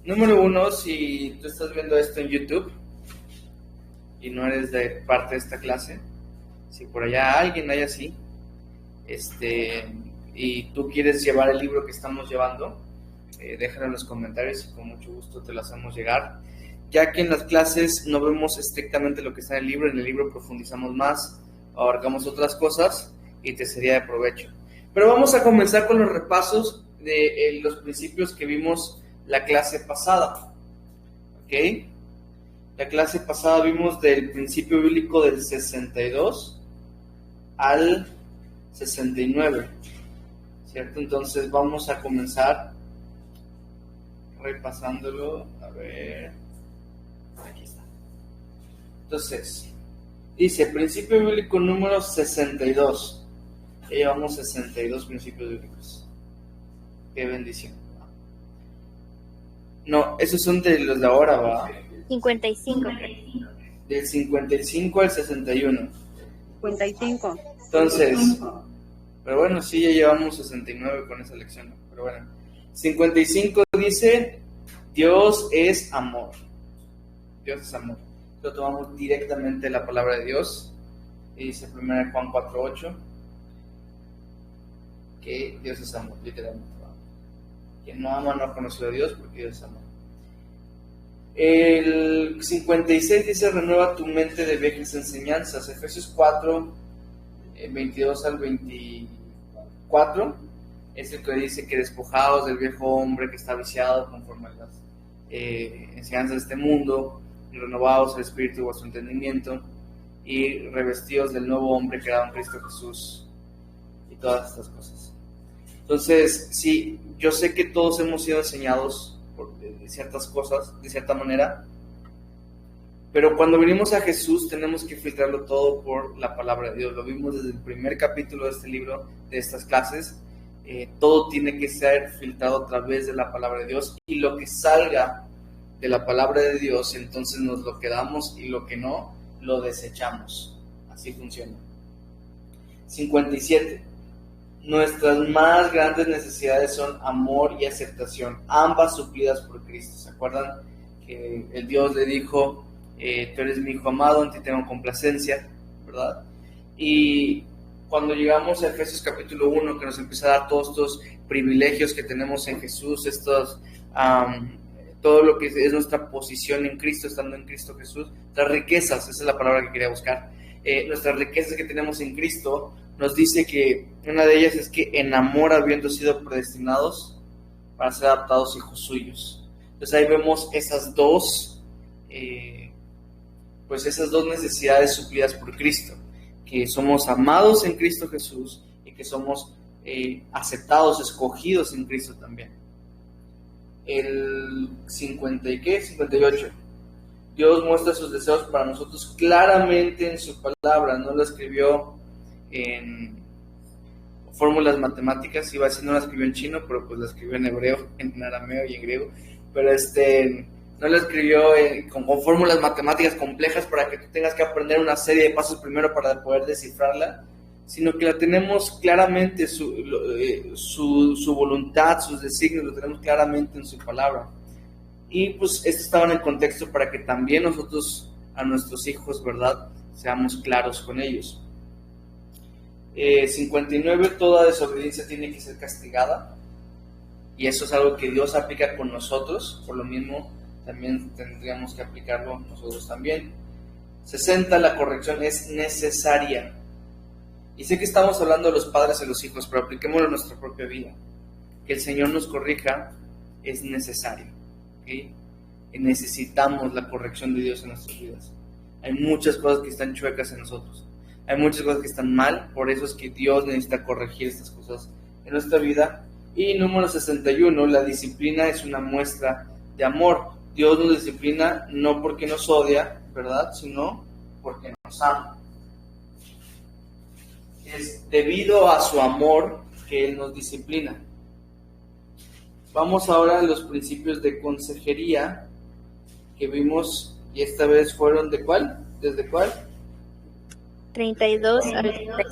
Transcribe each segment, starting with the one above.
Número uno, si tú estás viendo esto en YouTube y no eres de parte de esta clase, si por allá alguien hay así, y tú quieres llevar el libro que estamos llevando, déjalo en los comentarios y con mucho gusto te lo hacemos llegar. Ya que en las clases no vemos estrictamente lo que está en el libro profundizamos más, abarcamos otras cosas y te sería de provecho. Pero vamos a comenzar con los repasos de los principios que vimos la clase pasada. ¿Ok? La clase pasada vimos del principio bíblico del 62 al 69, ¿cierto? Entonces vamos a comenzar repasándolo. A ver, aquí está. Entonces, dice, principio bíblico número 62. Ya llevamos 62 principios bíblicos. Qué bendición. No, esos son de los de ahora, ¿va? 55. Del 55 al 61. 55. Entonces, pero bueno, sí, ya llevamos 69 con esa lección. Pero bueno, 55 dice, Dios es amor. Dios es amor. Lo tomamos directamente de la palabra de Dios. Y dice 1 Juan 4:8 que Dios es amor, literalmente. Quien no ama no ha conocido a Dios porque Dios es amor. El 56 dice, renueva tu mente de viejas enseñanzas. Efesios 4, 22 al 24 es el que dice que despojados del viejo hombre que está viciado conforme a las enseñanzas de este mundo, y renovados el espíritu de vuestro entendimiento, y revestidos del nuevo hombre creado en Cristo Jesús, y todas estas cosas. Entonces, sí, yo sé que todos hemos sido enseñados de ciertas cosas, de cierta manera, pero cuando venimos a Jesús tenemos que filtrarlo todo por la palabra de Dios. Lo vimos desde el primer capítulo de este libro, de estas clases. Todo tiene que ser filtrado a través de la palabra de Dios, y lo que salga de la palabra de Dios, entonces nos lo quedamos, y lo que no, lo desechamos. Así funciona. 57. Nuestras más grandes necesidades son amor y aceptación, ambas suplidas por Cristo. ¿Se acuerdan que el Dios le dijo, tú eres mi hijo amado, en ti tengo complacencia, ¿verdad? Y cuando llegamos a Efesios capítulo 1, que nos empieza a dar todos estos privilegios que tenemos en Jesús, todo lo que es nuestra posición en Cristo, estando en Cristo Jesús, las riquezas, esa es la palabra que quería buscar, nuestras riquezas que tenemos en Cristo, nos dice que una de ellas es que en amor habiendo sido predestinados para ser adoptados hijos suyos. Entonces ahí vemos esas dos necesidades suplidas por Cristo, que somos amados en Cristo Jesús y que somos aceptados, escogidos en Cristo también. El 58. Dios muestra sus deseos para nosotros claramente en su palabra. No lo escribió en fórmulas matemáticas, iba a decir no la escribió en chino, pero pues la escribió en hebreo, en arameo y en griego, pero no la escribió con fórmulas matemáticas complejas para que tú tengas que aprender una serie de pasos primero para poder descifrarla, sino que la tenemos claramente, su voluntad, sus designios, lo tenemos claramente en su palabra. Y pues esto estaba en el contexto para que también nosotros a nuestros hijos, ¿verdad?, seamos claros con ellos. 59, toda desobediencia tiene que ser castigada, y eso es algo que Dios aplica con nosotros, por lo mismo también tendríamos que aplicarlo nosotros también. 60, la corrección es necesaria, y sé que estamos hablando de los padres y los hijos, pero apliquémoslo a nuestra propia vida. Que el Señor nos corrija es necesario, ¿okay? Y necesitamos la corrección de Dios en nuestras vidas. Hay muchas cosas que están chuecas en nosotros, hay muchas cosas que están mal, por eso es que Dios necesita corregir estas cosas en nuestra vida. Y número 61, la disciplina es una muestra de amor. Dios nos disciplina no porque nos odia, ¿verdad?, sino porque nos ama. Es debido a su amor que Él nos disciplina. Vamos ahora a los principios de consejería que vimos, y esta vez fueron ¿de cuál? ¿Desde cuál? 32 al 36.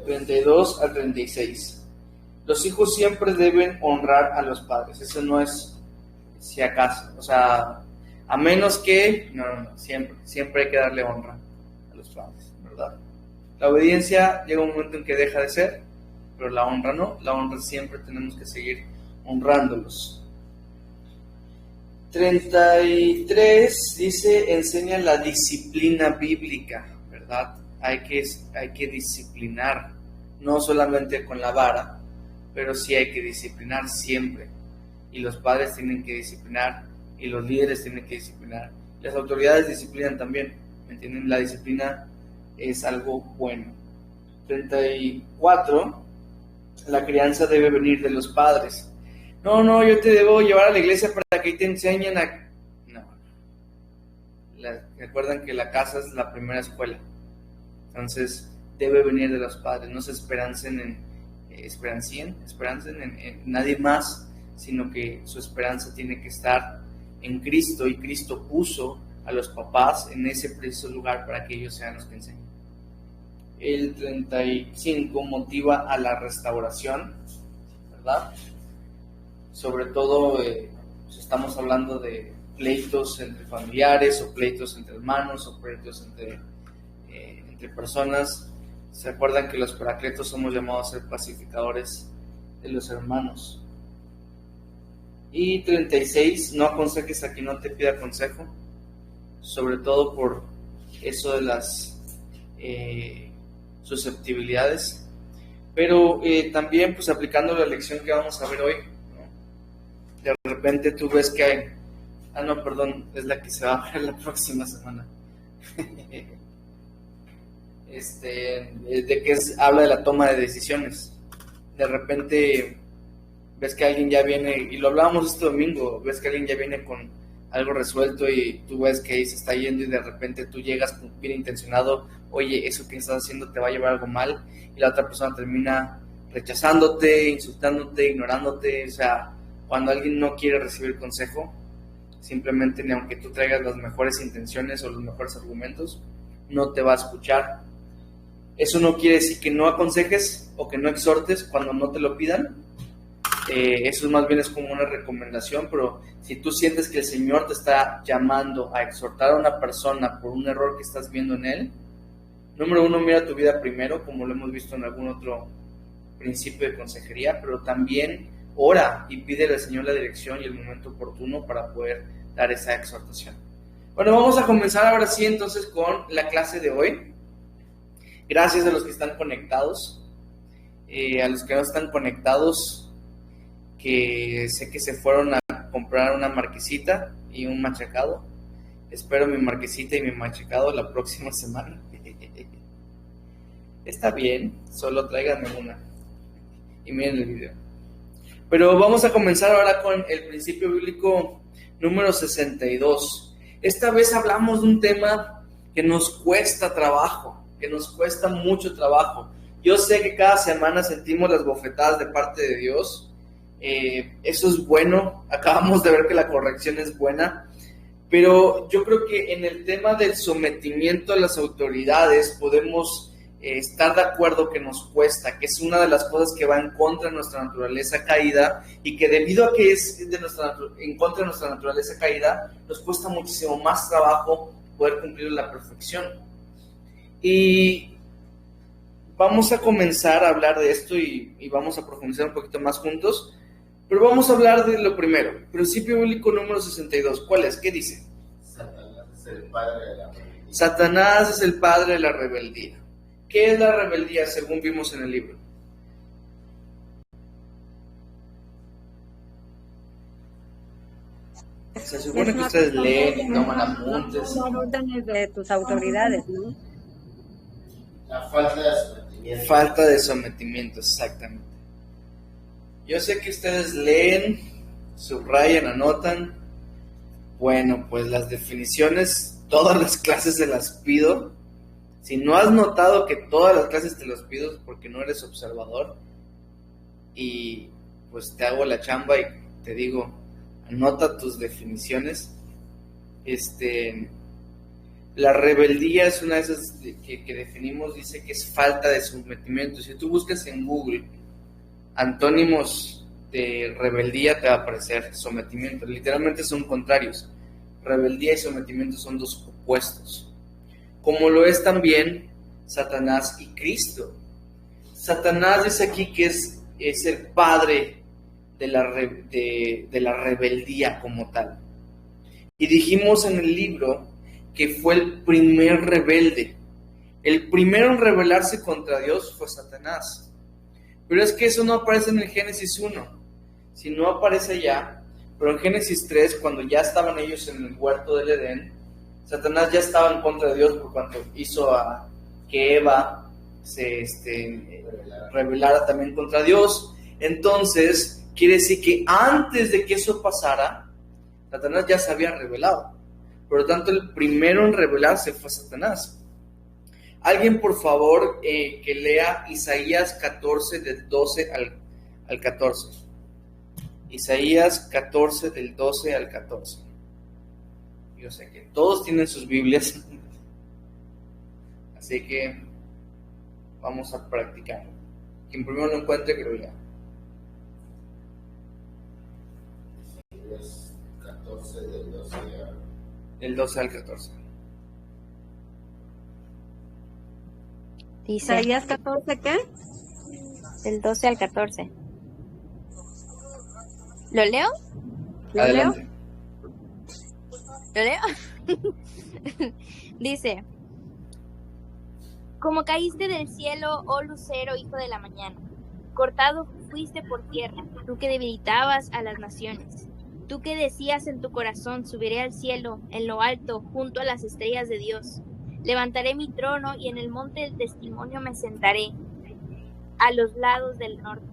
32 al 36. Los hijos siempre deben honrar a los padres. Eso no es si acaso. O sea, a menos que... No, siempre hay que darle honra a los padres, ¿verdad? La obediencia llega un momento en que deja de ser, pero la honra no. La honra siempre tenemos que seguir honrándolos. 33 dice, enseña la disciplina bíblica, ¿verdad? Hay que disciplinar, no solamente con la vara, pero sí hay que disciplinar siempre. Y los padres tienen que disciplinar, y los líderes tienen que disciplinar. Las autoridades disciplinan también, ¿me entienden? La disciplina es algo bueno. 34, la crianza debe venir de los padres. No, yo te debo llevar a la iglesia para que te enseñen a... No. Recuerdan que la casa es la primera escuela. Entonces, debe venir de los padres. No se esperancen en nadie más, sino que su esperanza tiene que estar en Cristo, y Cristo puso a los papás en ese preciso lugar para que ellos sean los que enseñen. El 35 motiva a la restauración, ¿verdad? Sobre todo, estamos hablando de pleitos entre familiares, o pleitos entre hermanos, o pleitos entre personas. ¿Se acuerdan que los paracletos somos llamados a ser pacificadores de los hermanos? Y 36, no aconsejes a quien no te pida consejo, sobre todo por eso de las susceptibilidades, pero también pues aplicando la lección que vamos a ver hoy, ¿no? De repente tú ves que hay, es la que se va a ver la próxima semana, de que habla de la toma de decisiones. De repente ves que alguien ya viene, y lo hablábamos este domingo, ves que alguien ya viene con algo resuelto y tú ves que ahí se está yendo, y de repente tú llegas bien intencionado, oye, eso que estás haciendo te va a llevar algo mal, y la otra persona termina rechazándote, insultándote, ignorándote. O sea, cuando alguien no quiere recibir consejo, simplemente ni aunque tú traigas las mejores intenciones o los mejores argumentos, no te va a escuchar. Eso no quiere decir que no aconsejes o que no exhortes cuando no te lo pidan. Eso más bien es como una recomendación, pero si tú sientes que el Señor te está llamando a exhortar a una persona por un error que estás viendo en él, número uno, mira tu vida primero, como lo hemos visto en algún otro principio de consejería, pero también ora y pídele al Señor la dirección y el momento oportuno para poder dar esa exhortación. Bueno, vamos a comenzar ahora sí entonces con la clase de hoy. Gracias a los que están conectados, a los que no están conectados, que sé que se fueron a comprar una marquesita y un machacado. Espero mi marquesita y mi machacado la próxima semana. Está bien, solo tráiganme una y miren el video. Pero vamos a comenzar ahora con el principio bíblico número 62. Esta vez hablamos de un tema que nos cuesta trabajo, que nos cuesta mucho trabajo. Yo sé que cada semana sentimos las bofetadas de parte de Dios. Eso es bueno, acabamos de ver que la corrección es buena, pero yo creo que en el tema del sometimiento a las autoridades podemos estar de acuerdo que nos cuesta, que es una de las cosas que va en contra de nuestra naturaleza caída, y que debido a que es en contra de nuestra naturaleza caída, nos cuesta muchísimo más trabajo poder cumplir la perfección. Y vamos a comenzar a hablar de esto y vamos a profundizar un poquito más juntos. Pero vamos a hablar de lo primero. Principio bíblico número 62. ¿Cuál es? ¿Qué dice? Satanás es el padre de la rebeldía. Satanás es el padre de la rebeldía. ¿Qué es la rebeldía según vimos en el libro? Se supone que ustedes leen y toman apuntes. No órdenes de tus autoridades, ¿no? La falta de sometimiento. Falta de sometimiento, exactamente. Yo sé que ustedes leen, subrayan, anotan. Bueno, pues las definiciones, todas las clases se las pido. Si no has notado que todas las clases te las pido es porque no eres observador. Y pues te hago la chamba y te digo, anota tus definiciones. La rebeldía es una de esas que definimos, dice que es falta de sometimiento. Si tú buscas en Google Antónimos de rebeldía te va a aparecer sometimiento. Literalmente son contrarios. Rebeldía y sometimiento son dos opuestos. Como lo es también Satanás y Cristo. Satanás dice aquí que es el padre de la rebeldía como tal. Y dijimos en el libro que fue el primer rebelde. El primero en rebelarse contra Dios fue Satanás. Pero es que eso no aparece en el Génesis 1, si no aparece allá. Pero en Génesis 3, cuando ya estaban ellos en el huerto del Edén, Satanás ya estaba en contra de Dios por cuanto hizo a que Eva se rebelara también contra Dios. Entonces, quiere decir que antes de que eso pasara, Satanás ya se había rebelado. Por lo tanto, el primero en rebelarse fue Satanás. Alguien, por favor, que lea Isaías 14, del 12 al 14. Isaías 14, del 12 al 14. Yo sé que todos tienen sus Biblias, así que vamos a practicar. Quien primero lo encuentre, que lo lea. 14 del 12 Del 12 al 14. Dice, ¿Isaías 14 qué? Del 12 al 14. ¿Lo leo? Adelante. ¿Lo leo? Dice: Como caíste del cielo, oh lucero, hijo de la mañana, cortado fuiste por tierra, tú que debilitabas a las naciones, tú que decías en tu corazón: subiré al cielo, en lo alto, junto a las estrellas de Dios. Levantaré mi trono y en el monte del testimonio me sentaré, a los lados del norte.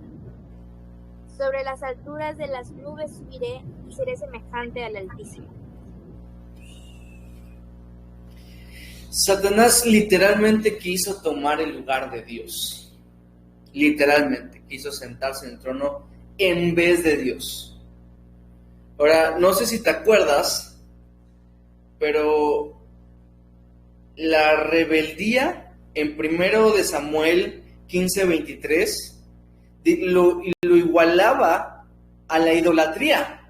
Sobre las alturas de las nubes subiré y seré semejante al Altísimo. Satanás literalmente quiso tomar el lugar de Dios. Literalmente quiso sentarse en el trono en vez de Dios. Ahora, no sé si te acuerdas, pero la rebeldía en 1 de Samuel 15:23 lo igualaba a la idolatría.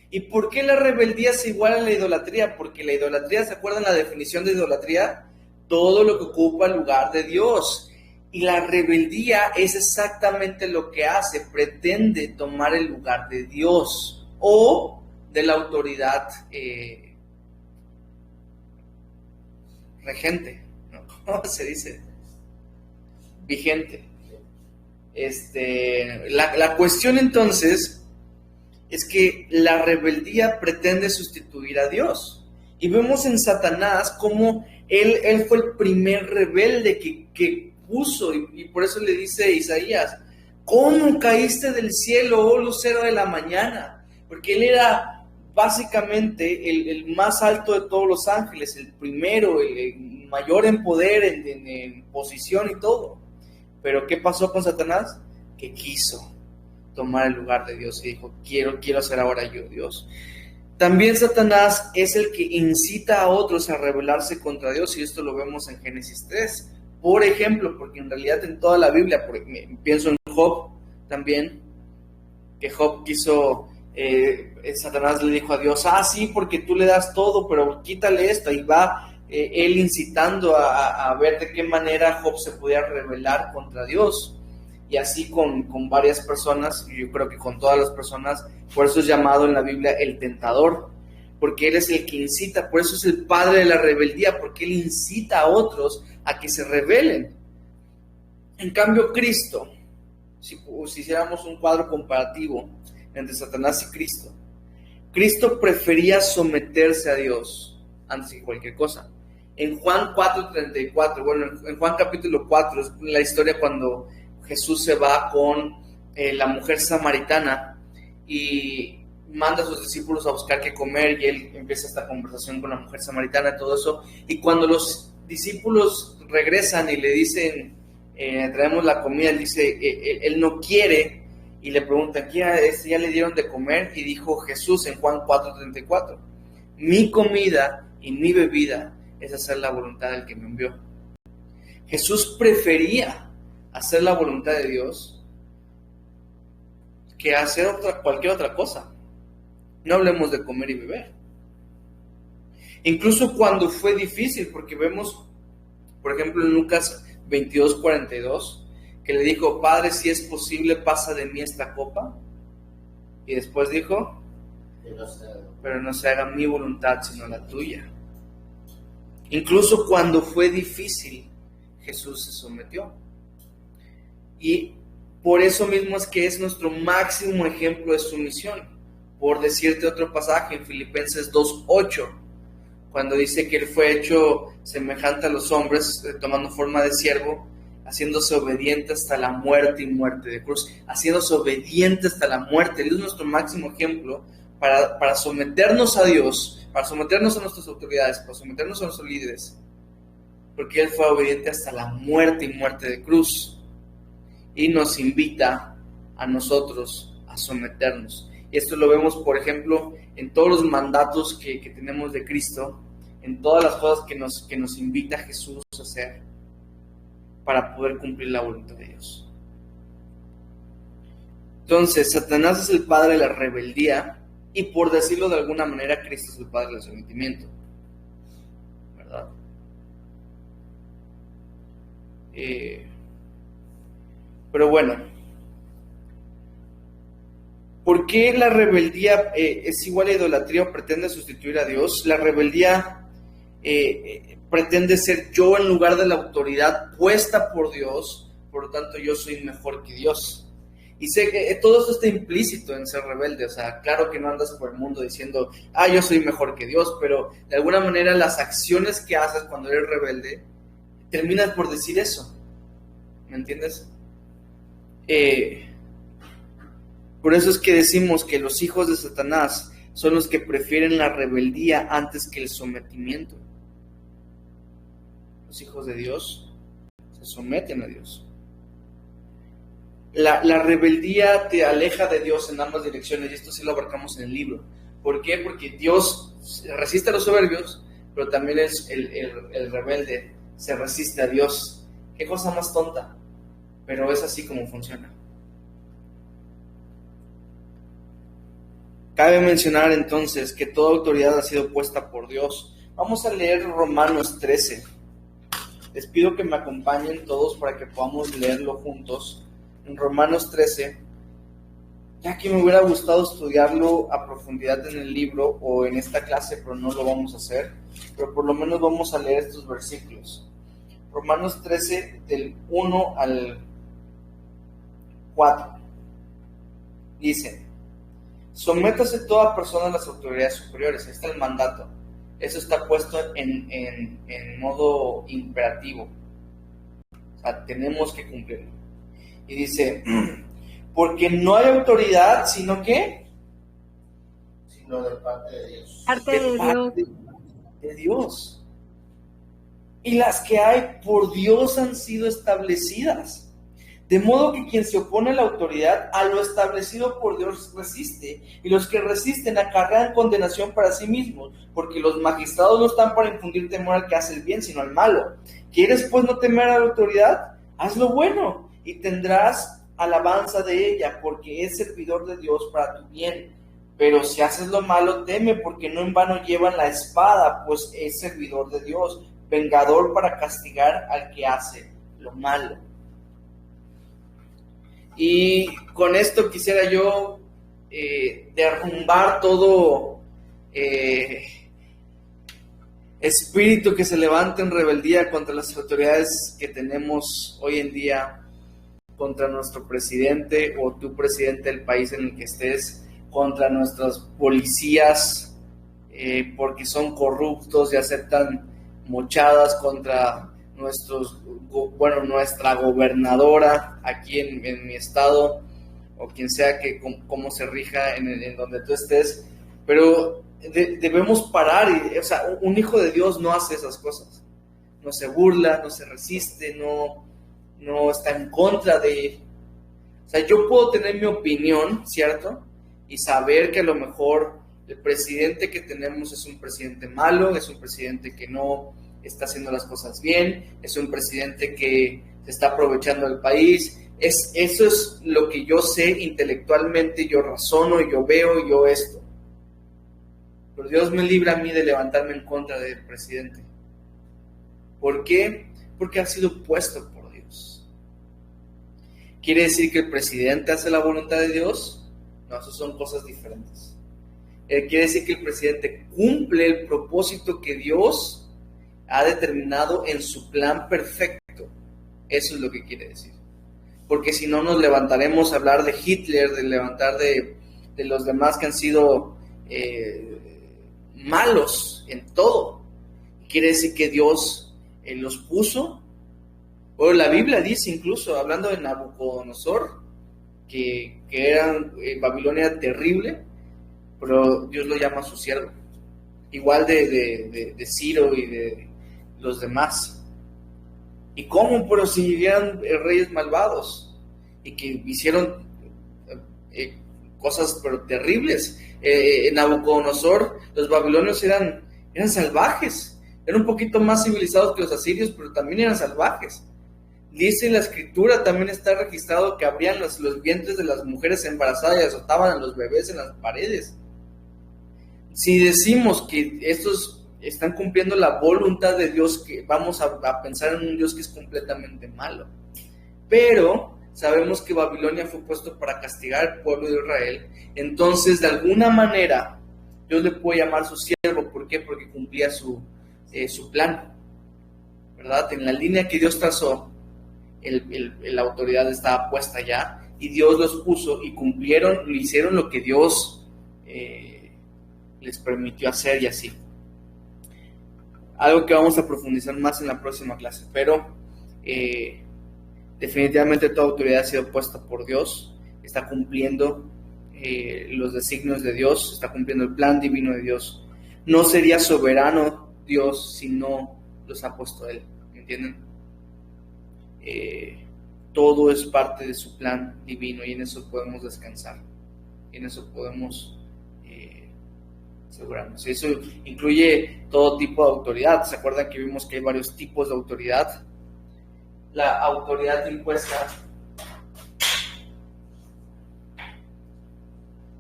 ¿Y por qué la rebeldía se iguala a la idolatría? Porque la idolatría, ¿se acuerdan la definición de idolatría? Todo lo que ocupa el lugar de Dios. Y la rebeldía es exactamente lo que hace, pretende tomar el lugar de Dios o de la autoridad regente, ¿no? ¿Cómo se dice? Vigente. La cuestión entonces es que la rebeldía pretende sustituir a Dios. Y vemos en Satanás cómo él fue el primer rebelde que puso, y por eso le dice Isaías: ¿cómo caíste del cielo, oh lucero de la mañana? Porque él era básicamente el más alto de todos los ángeles, el primero, el mayor en poder, en posición y todo. Pero ¿qué pasó con Satanás? Que quiso tomar el lugar de Dios y dijo: quiero ser ahora yo Dios. También Satanás es el que incita a otros a rebelarse contra Dios, y esto lo vemos en Génesis 3. Por ejemplo, porque en realidad en toda la Biblia, pienso en Job también, que Job quiso, Satanás le dijo a Dios: sí, porque tú le das todo, pero quítale esto, y va él incitando a ver de qué manera Job se podía rebelar contra Dios. Y así con varias personas, y yo creo que con todas las personas. Por eso es llamado en la Biblia el tentador, porque él es el que incita. Por eso es el padre de la rebeldía, porque él incita a otros a que se rebelen. En cambio, Cristo, si hiciéramos un cuadro comparativo entre Satanás y Cristo, Cristo prefería someterse a Dios antes que cualquier cosa. En Juan 4:34, en Juan capítulo 4, es la historia cuando Jesús se va con la mujer samaritana y manda a sus discípulos a buscar qué comer, y él empieza esta conversación con la mujer samaritana y todo eso. Y cuando los discípulos regresan y le dicen: traemos la comida, él dice, él no quiere, y le preguntan: ¿ya le dieron de comer? Y dijo Jesús en Juan 4:34: mi comida y mi bebida es hacer la voluntad del que me envió. Jesús prefería hacer la voluntad de Dios que hacer cualquier otra cosa. No hablemos de comer y beber. Incluso cuando fue difícil, porque vemos, por ejemplo, en Lucas 22:42, que le dijo: Padre, si es posible, pasa de mí esta copa. Y después dijo: pero no se haga mi voluntad, sino la tuya. Incluso cuando fue difícil, Jesús se sometió. Y por eso mismo es que es nuestro máximo ejemplo de sumisión. Por decirte otro pasaje, en Filipenses 2:8, cuando dice que Él fue hecho semejante a los hombres, tomando forma de siervo, haciéndose obediente hasta la muerte y muerte de cruz, haciéndose obediente hasta la muerte. Él es nuestro máximo ejemplo para someternos a Dios, para someternos a nuestras autoridades, para someternos a nuestros líderes, porque Él fue obediente hasta la muerte y muerte de cruz. Y nos invita a nosotros a someternos. Y esto lo vemos, por ejemplo, en todos los mandatos que tenemos de Cristo, en todas las cosas que nos invita Jesús a hacer para poder cumplir la voluntad de Dios. Entonces, Satanás es el padre de la rebeldía y, por decirlo de alguna manera, Cristo es el padre del sometimiento, ¿verdad? Pero bueno, ¿por qué la rebeldía es igual a idolatría o pretende sustituir a Dios? La rebeldía pretende ser yo en lugar de la autoridad puesta por Dios, por lo tanto yo soy mejor que Dios. Y sé que todo eso está implícito en ser rebelde, o sea, claro que no andas por el mundo diciendo, yo soy mejor que Dios, pero de alguna manera las acciones que haces cuando eres rebelde, terminas por decir eso, ¿me entiendes? Por eso es que decimos que los hijos de Satanás son los que prefieren la rebeldía antes que el sometimiento. Los hijos de Dios se someten a Dios. La rebeldía te aleja de Dios en ambas direcciones, y esto sí lo abarcamos en el libro. ¿Por qué? Porque Dios resiste a los soberbios, pero también el rebelde se resiste a Dios. Qué cosa más tonta, pero es así como funciona. Cabe mencionar entonces que toda autoridad ha sido puesta por Dios. Vamos a leer Romanos 13. Les pido que me acompañen todos para que podamos leerlo juntos. En Romanos 13, ya que me hubiera gustado estudiarlo a profundidad en el libro o en esta clase, pero no lo vamos a hacer, pero por lo menos vamos a leer estos versículos. Romanos 13, del 1 al 4. Dice: sométase toda persona a las autoridades superiores. Ahí está el mandato. Eso está puesto en modo imperativo. O sea, tenemos que cumplirlo. Y dice, porque no hay autoridad, sino que... sino de parte de Dios. De Dios. Y las que hay por Dios han sido establecidas. De modo que quien se opone a la autoridad, a lo establecido por Dios resiste, y los que resisten acarrean condenación para sí mismos, porque los magistrados no están para infundir temor al que hace el bien, sino al malo. ¿Quieres pues no temer a la autoridad? Haz lo bueno, y tendrás alabanza de ella, porque es servidor de Dios para tu bien. Pero si haces lo malo, teme, porque no en vano llevan la espada, pues es servidor de Dios, vengador para castigar al que hace lo malo. Y con esto quisiera yo derrumbar todo espíritu que se levanta en rebeldía contra las autoridades que tenemos hoy en día, contra nuestro presidente o tu presidente del país en el que estés, contra nuestros policías, porque son corruptos y aceptan mochadas, contra nuestra gobernadora aquí en mi estado, o quien sea que cómo se rija en donde tú estés, pero debemos parar. O sea, un hijo de Dios no hace esas cosas, no se burla, no se resiste, no está en contra de... O sea, yo puedo tener mi opinión, ¿cierto? Y saber que a lo mejor el presidente que tenemos es un presidente malo, es un presidente que no está haciendo las cosas bien, es un presidente que se está aprovechando del país, Eso es lo que yo sé intelectualmente, yo razono, yo veo, yo esto. Pero Dios me libra a mí de levantarme en contra del presidente. ¿Por qué? Porque ha sido puesto por Dios. ¿Quiere decir que el presidente hace la voluntad de Dios? No, eso son cosas diferentes. Quiere decir que el presidente cumple el propósito que Dios ha determinado en su plan perfecto. Eso es lo que quiere decir. Porque si no nos levantaremos a hablar de Hitler, de levantar de los demás que han sido malos en todo. Quiere decir que Dios los puso. Bueno, la Biblia dice incluso, hablando de Nabucodonosor, que era Babilonia terrible, pero Dios lo llama su siervo. Igual de Ciro y de los demás. ¿Y cómo? Pero si eran reyes malvados y que hicieron cosas pero terribles. En Nabucodonosor, los babilonios eran salvajes, eran un poquito más civilizados que los asirios, pero también eran salvajes. Dice la escritura, también está registrado que abrían los vientres de las mujeres embarazadas y azotaban a los bebés en las paredes. Si decimos que estos están cumpliendo la voluntad de Dios, que vamos a pensar en un Dios que es completamente malo. Pero sabemos que Babilonia fue puesto para castigar al pueblo de Israel. Entonces, de alguna manera, Dios le puede llamar su siervo. ¿Por qué? Porque cumplía su plan, ¿verdad? En la línea que Dios trazó, la autoridad estaba puesta ya, y Dios los puso y cumplieron, hicieron lo que Dios les permitió hacer, y así. Algo que vamos a profundizar más en la próxima clase, pero definitivamente toda autoridad ha sido puesta por Dios, está cumpliendo los designios de Dios, está cumpliendo el plan divino de Dios. No sería soberano Dios si no los ha puesto Él, ¿me entienden? Todo es parte de su plan divino y en eso podemos descansar, en eso podemos asegurarnos. Eso incluye todo tipo de autoridad. ¿Se acuerdan que vimos que hay varios tipos de autoridad? La autoridad impuesta,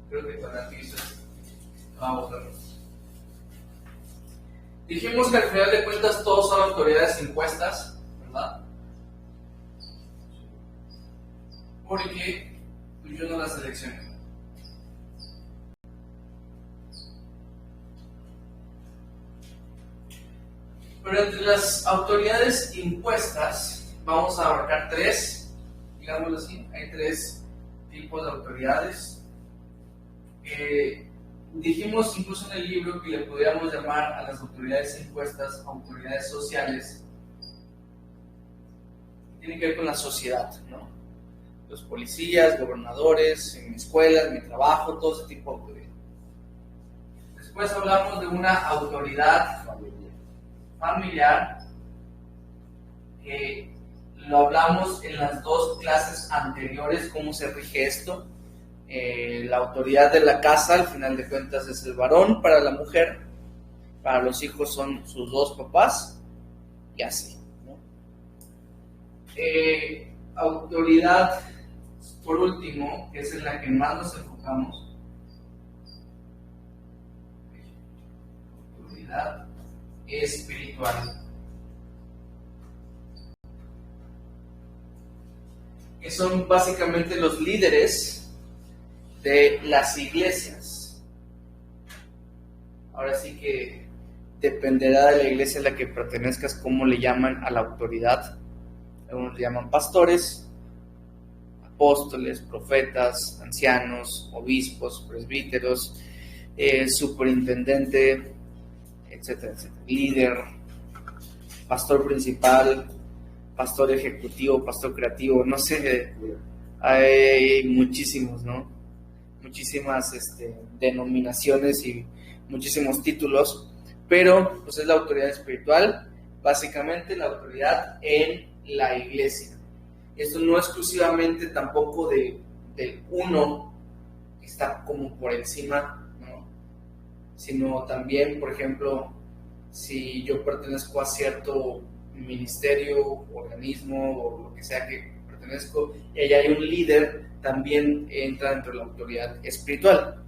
creo que con aquí vamos a verlo. Dijimos que al final de cuentas todos son autoridades impuestas, ¿verdad? Porque yo no las seleccioné. Pero entre las autoridades impuestas vamos a abarcar tres, digámoslo así, hay tres tipos de autoridades. Dijimos incluso en el libro que le podríamos llamar a las autoridades impuestas autoridades sociales. Tiene que ver con la sociedad, ¿no? Los policías, gobernadores, en mi escuela, en mi trabajo, todo ese tipo de autoridad. Después hablamos de una autoridad familiar, que lo hablamos en las dos clases anteriores, cómo se rige esto. La autoridad de la casa, al final de cuentas, es el varón para la mujer, para los hijos son sus dos papás, y así, ¿no? Autoridad, por último, que es en la que más nos enfocamos, autoridad espiritual, que son básicamente los líderes de las iglesias. Ahora sí que dependerá de la iglesia a la que pertenezcas cómo le llaman a la autoridad. Algunos le llaman pastores, apóstoles, profetas, ancianos, obispos, presbíteros, superintendente, etcétera, etcétera, líder, pastor principal, pastor ejecutivo, pastor creativo, no sé, hay muchísimos, ¿no? Muchísimas denominaciones y muchísimos títulos, pero pues es la autoridad espiritual, básicamente la autoridad en la iglesia. Esto no exclusivamente tampoco del uno que está como por encima, ¿no? Sino también, por ejemplo, si yo pertenezco a cierto ministerio, organismo o lo que sea que pertenezca pertenezco, y allá hay un líder, también entra dentro de la autoridad espiritual.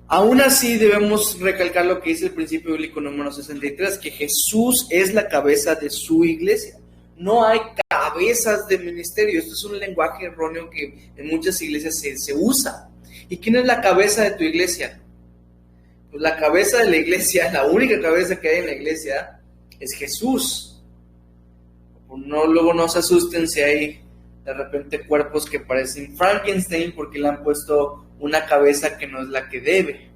Aún así debemos recalcar lo que dice el principio bíblico número 63, que Jesús es la cabeza de su iglesia. No hay cabezas de ministerio. Esto es un lenguaje erróneo que en muchas iglesias se usa. ¿Y quién es la cabeza de tu iglesia? Pues la cabeza de la iglesia, la única cabeza que hay en la iglesia es Jesús. Luego no se asusten si hay de repente cuerpos que parecen Frankenstein porque le han puesto una cabeza que no es la que debe,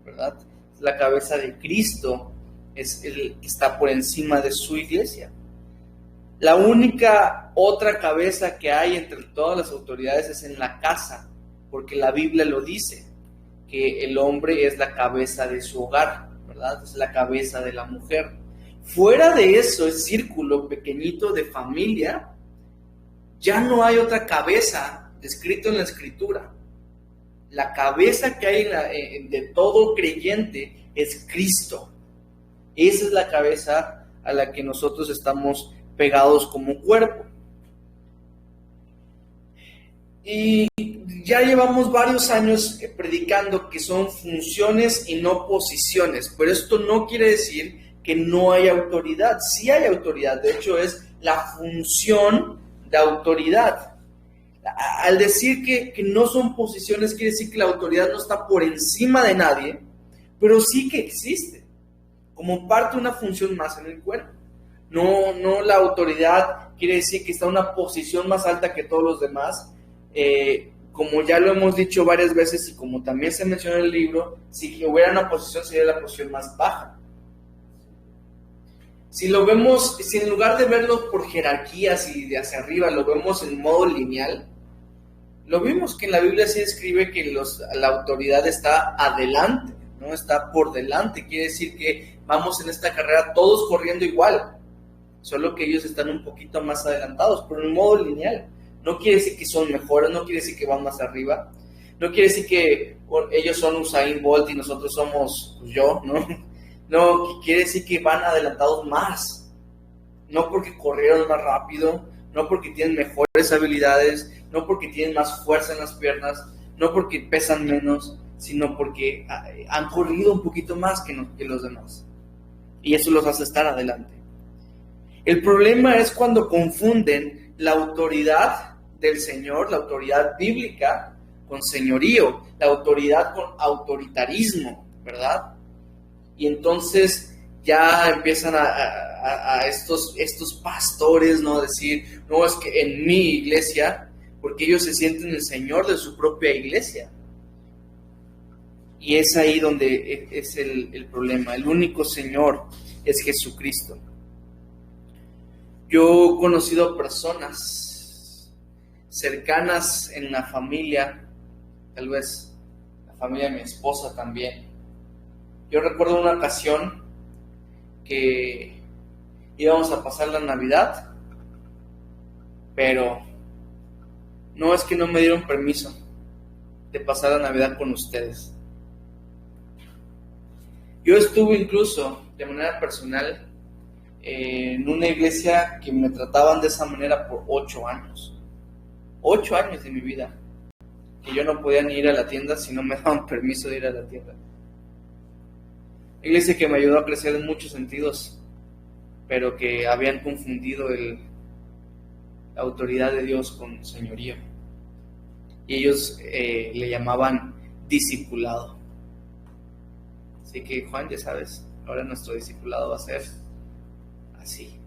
¿verdad? Es la cabeza de Cristo, es el que está por encima de su iglesia. La única otra cabeza que hay entre todas las autoridades es en la casa, porque la Biblia lo dice, que el hombre es la cabeza de su hogar, ¿verdad? Es la cabeza de la mujer. Fuera de eso, el círculo pequeñito de familia, ya no hay otra cabeza descrito en la Escritura. La cabeza que hay de todo creyente es Cristo. Esa es la cabeza a la que nosotros estamos pegados como cuerpo. Y ya llevamos varios años predicando que son funciones y no posiciones, pero esto no quiere decir que no hay autoridad. Sí hay autoridad, de hecho es la función de autoridad. Al decir que no son posiciones, quiere decir que la autoridad no está por encima de nadie, pero sí que existe, como parte de una función más en el cuerpo. No la autoridad quiere decir que está en una posición más alta que todos los demás. Como ya lo hemos dicho varias veces y como también se menciona en el libro, si hubiera una posición sería la posición más baja. Si en lugar de verlo por jerarquías y de hacia arriba, lo vemos en modo lineal, lo vimos que en la Biblia se describe que la autoridad está adelante, no está por delante. Quiere decir que vamos en esta carrera todos corriendo igual, solo que ellos están un poquito más adelantados, pero en modo lineal. No quiere decir que son mejores, no quiere decir que van más arriba, no quiere decir que ellos son Usain Bolt y nosotros somos yo, ¿no? No, quiere decir que van adelantados más, no porque corrieron más rápido, no porque tienen mejores habilidades, no porque tienen más fuerza en las piernas, no porque pesan menos, sino porque han corrido un poquito más que los demás. Y eso los hace estar adelante. El problema es cuando confunden la autoridad del Señor, la autoridad bíblica, con señorío, la autoridad con autoritarismo, ¿verdad? Y entonces ya empiezan a estos pastores, ¿no? Decir, no, es que en mi iglesia, porque ellos se sienten el Señor de su propia iglesia. Y es ahí donde es el problema. El único Señor es Jesucristo. Yo he conocido personas cercanas en la familia, tal vez la familia de mi esposa también. Yo recuerdo una ocasión que íbamos a pasar la Navidad, pero no es que no me dieron permiso de pasar la Navidad con ustedes. Yo estuve incluso de manera personal en una iglesia que me trataban de esa manera por 8 años. 8 años de mi vida, que yo no podía ni ir a la tienda si no me daban permiso de ir a la tienda. Iglesia que me ayudó a crecer en muchos sentidos, pero que habían confundido la autoridad de Dios con señorío. Y ellos le llamaban discipulado. Así que, Juan, ya sabes, ahora nuestro discipulado va a ser así,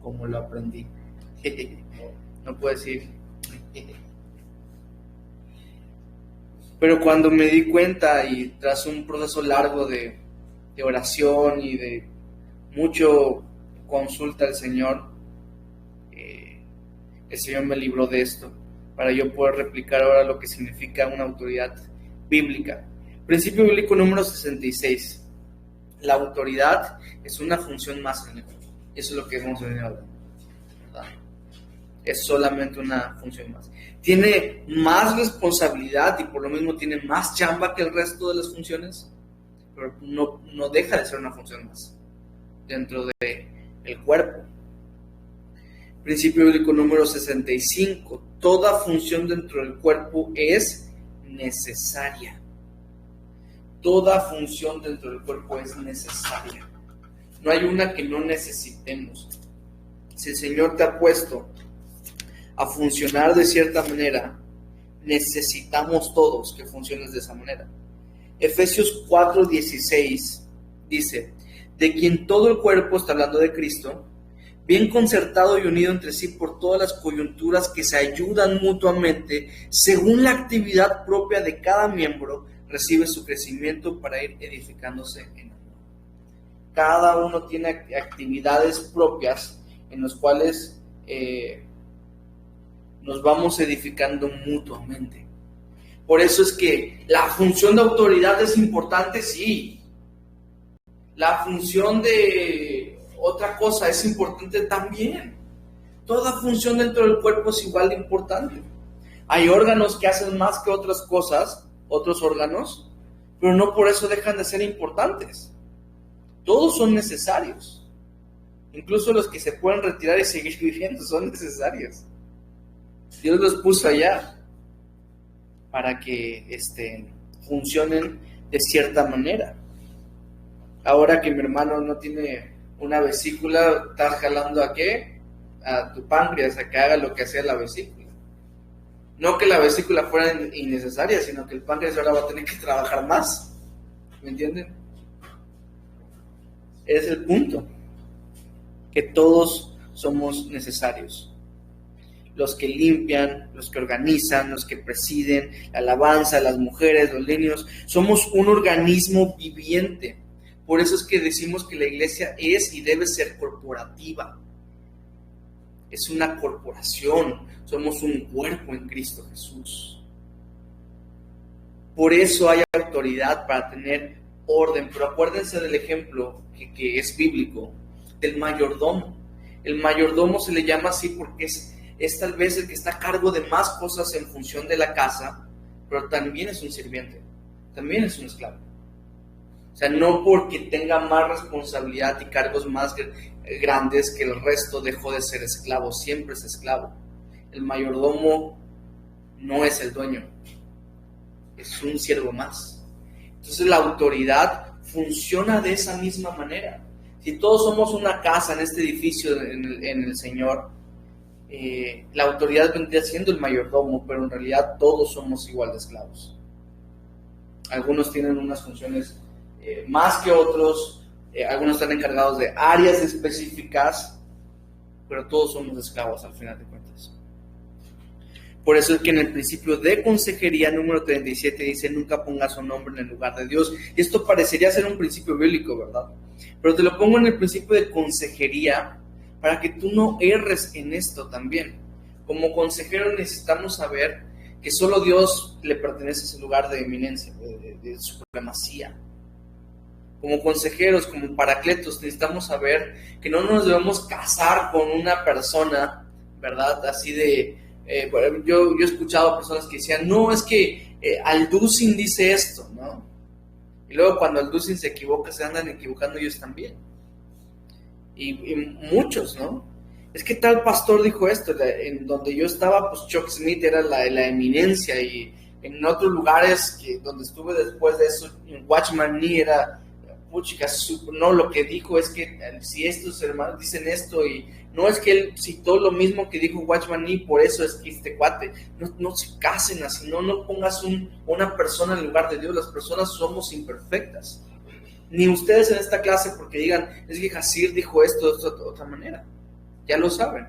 como lo aprendí. No puedo decir. Pero cuando me di cuenta y tras un proceso largo de oración y de mucho consulta al Señor, el Señor me libró de esto para yo poder replicar ahora lo que significa una autoridad bíblica. Principio bíblico número 66. La autoridad es una función más en el mundo. Eso es lo que vamos a venir hablando, ¿verdad? Es solamente una función más. Tiene más responsabilidad y por lo mismo tiene más chamba que el resto de las funciones, pero no deja de ser una función más dentro del cuerpo. Principio bíblico número 65. Toda función dentro del cuerpo es necesaria. Toda función dentro del cuerpo es necesaria. No hay una que no necesitemos. Si el Señor te ha puesto a funcionar de cierta manera, necesitamos todos que funciones de esa manera. Efesios 4:16 dice: de quien todo el cuerpo, está hablando de Cristo, bien concertado y unido entre sí por todas las coyunturas que se ayudan mutuamente, según la actividad propia de cada miembro, recibe su crecimiento para ir edificándose en amor. Cada uno tiene actividades propias en las cuales nos vamos edificando mutuamente. Por eso es que la función de autoridad es importante, sí. La función de otra cosa es importante también. Toda función dentro del cuerpo es igual de importante. Hay órganos que hacen más que otras cosas, otros órganos, pero no por eso dejan de ser importantes. Todos son necesarios. Incluso los que se pueden retirar y seguir viviendo son necesarios. Dios los puso allá para que funcionen de cierta manera. Ahora que mi hermano no tiene una vesícula, ¿estás jalando a qué? A tu páncreas, a que haga lo que hacía la vesícula. No que la vesícula fuera innecesaria, sino que el páncreas ahora va a tener que trabajar más. ¿Me entienden? Es el punto. Que todos somos necesarios. Los que limpian, los que organizan, los que presiden, la alabanza, las mujeres, los niños. Somos un organismo viviente. Por eso es que decimos que la iglesia es y debe ser corporativa. Es una corporación. Somos un cuerpo en Cristo Jesús. Por eso hay autoridad para tener orden. Pero acuérdense del ejemplo que es bíblico, del mayordomo. El mayordomo se le llama así porque es tal vez el que está a cargo de más cosas en función de la casa, pero también es un sirviente, también es un esclavo. O sea, no porque tenga más responsabilidad y cargos más grandes que el resto dejó de ser esclavo, siempre es esclavo. El mayordomo no es el dueño, es un siervo más. Entonces la autoridad funciona de esa misma manera. Si todos somos una casa en este edificio en el Señor, la autoridad vendría siendo el mayordomo, pero en realidad todos somos igual de esclavos. Algunos tienen unas funciones más que otros, algunos están encargados de áreas específicas, pero todos somos esclavos al final de cuentas. Por eso es que en el principio de consejería número 37 dice: nunca pongas un nombre en el lugar de Dios. Y esto parecería ser un principio bíblico, ¿verdad? Pero te lo pongo en el principio de consejería para que tú no erres en esto también. Como consejero necesitamos saber que solo Dios le pertenece ese lugar de eminencia, de supremacía. Como consejeros, como paracletos, necesitamos saber que no nos debemos casar con una persona, ¿verdad? Así de... yo he escuchado a personas que decían: no, es que Alducin dice esto, ¿no? Y luego cuando Alducin se equivoca, se andan equivocando ellos también. Y muchos, ¿no? Es que tal pastor dijo esto. En donde yo estaba, pues Chuck Smith era la eminencia, y en otros lugares donde estuve después de eso, en Watchman Nee era, puchica, no, lo que dijo es que si estos hermanos dicen esto, y no es que él citó lo mismo que dijo Watchman Nee, por eso es que este cuate, no se casen así, no pongas una persona en el lugar de Dios. Las personas somos imperfectas. Ni ustedes en esta clase porque digan: es que Hasir dijo esto de otra manera. Ya lo saben.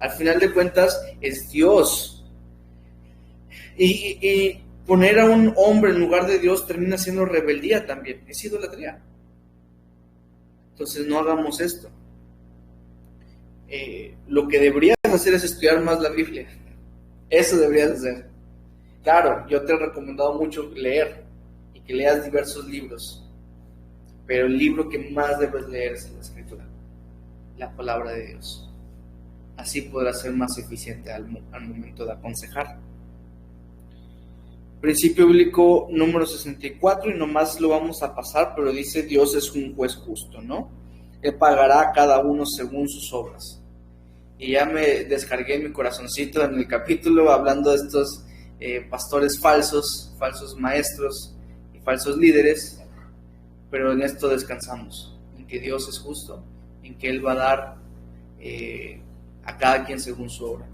Al final de cuentas es Dios. Y poner a un hombre en lugar de Dios termina siendo rebeldía también. Es idolatría. Entonces no hagamos esto. Lo que deberías hacer es estudiar más la Biblia. Eso deberías hacer. Claro, yo te he recomendado mucho leer y que leas diversos libros. Pero el libro que más debes leer es la Escritura, la palabra de Dios. Así podrás ser más eficiente al momento de aconsejar. Principio bíblico número 64, y nomás lo vamos a pasar, pero dice: Dios es un juez justo, ¿no? Él pagará a cada uno según sus obras. y ya me descargué mi corazoncito en el capítulo hablando de estos pastores falsos maestros y falsos líderes, pero en esto descansamos, en que Dios es justo, en que Él va a dar a cada quien según su obra.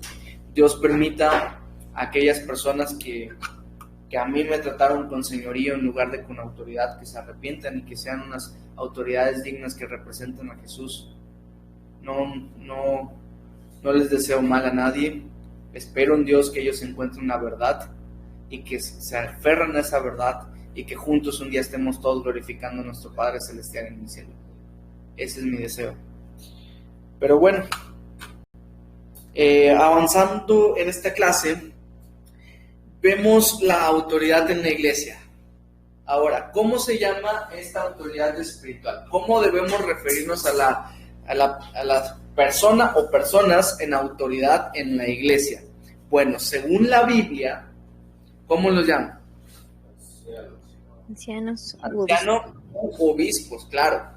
Dios permita a aquellas personas que a mí me trataron con señorío en lugar de con autoridad, que se arrepientan y que sean unas autoridades dignas que representen a Jesús. No les deseo mal a nadie. Espero en Dios que ellos encuentren la verdad y que se aferren a esa verdad y que juntos un día estemos todos glorificando a nuestro Padre Celestial en el cielo. Ese es mi deseo. Pero bueno, avanzando en esta clase, vemos la autoridad en la iglesia. Ahora, ¿cómo se llama esta autoridad espiritual? ¿Cómo debemos referirnos a la persona o personas en autoridad en la iglesia? Bueno, según la Biblia, ¿cómo los llaman? Ancianos, obispos, claro.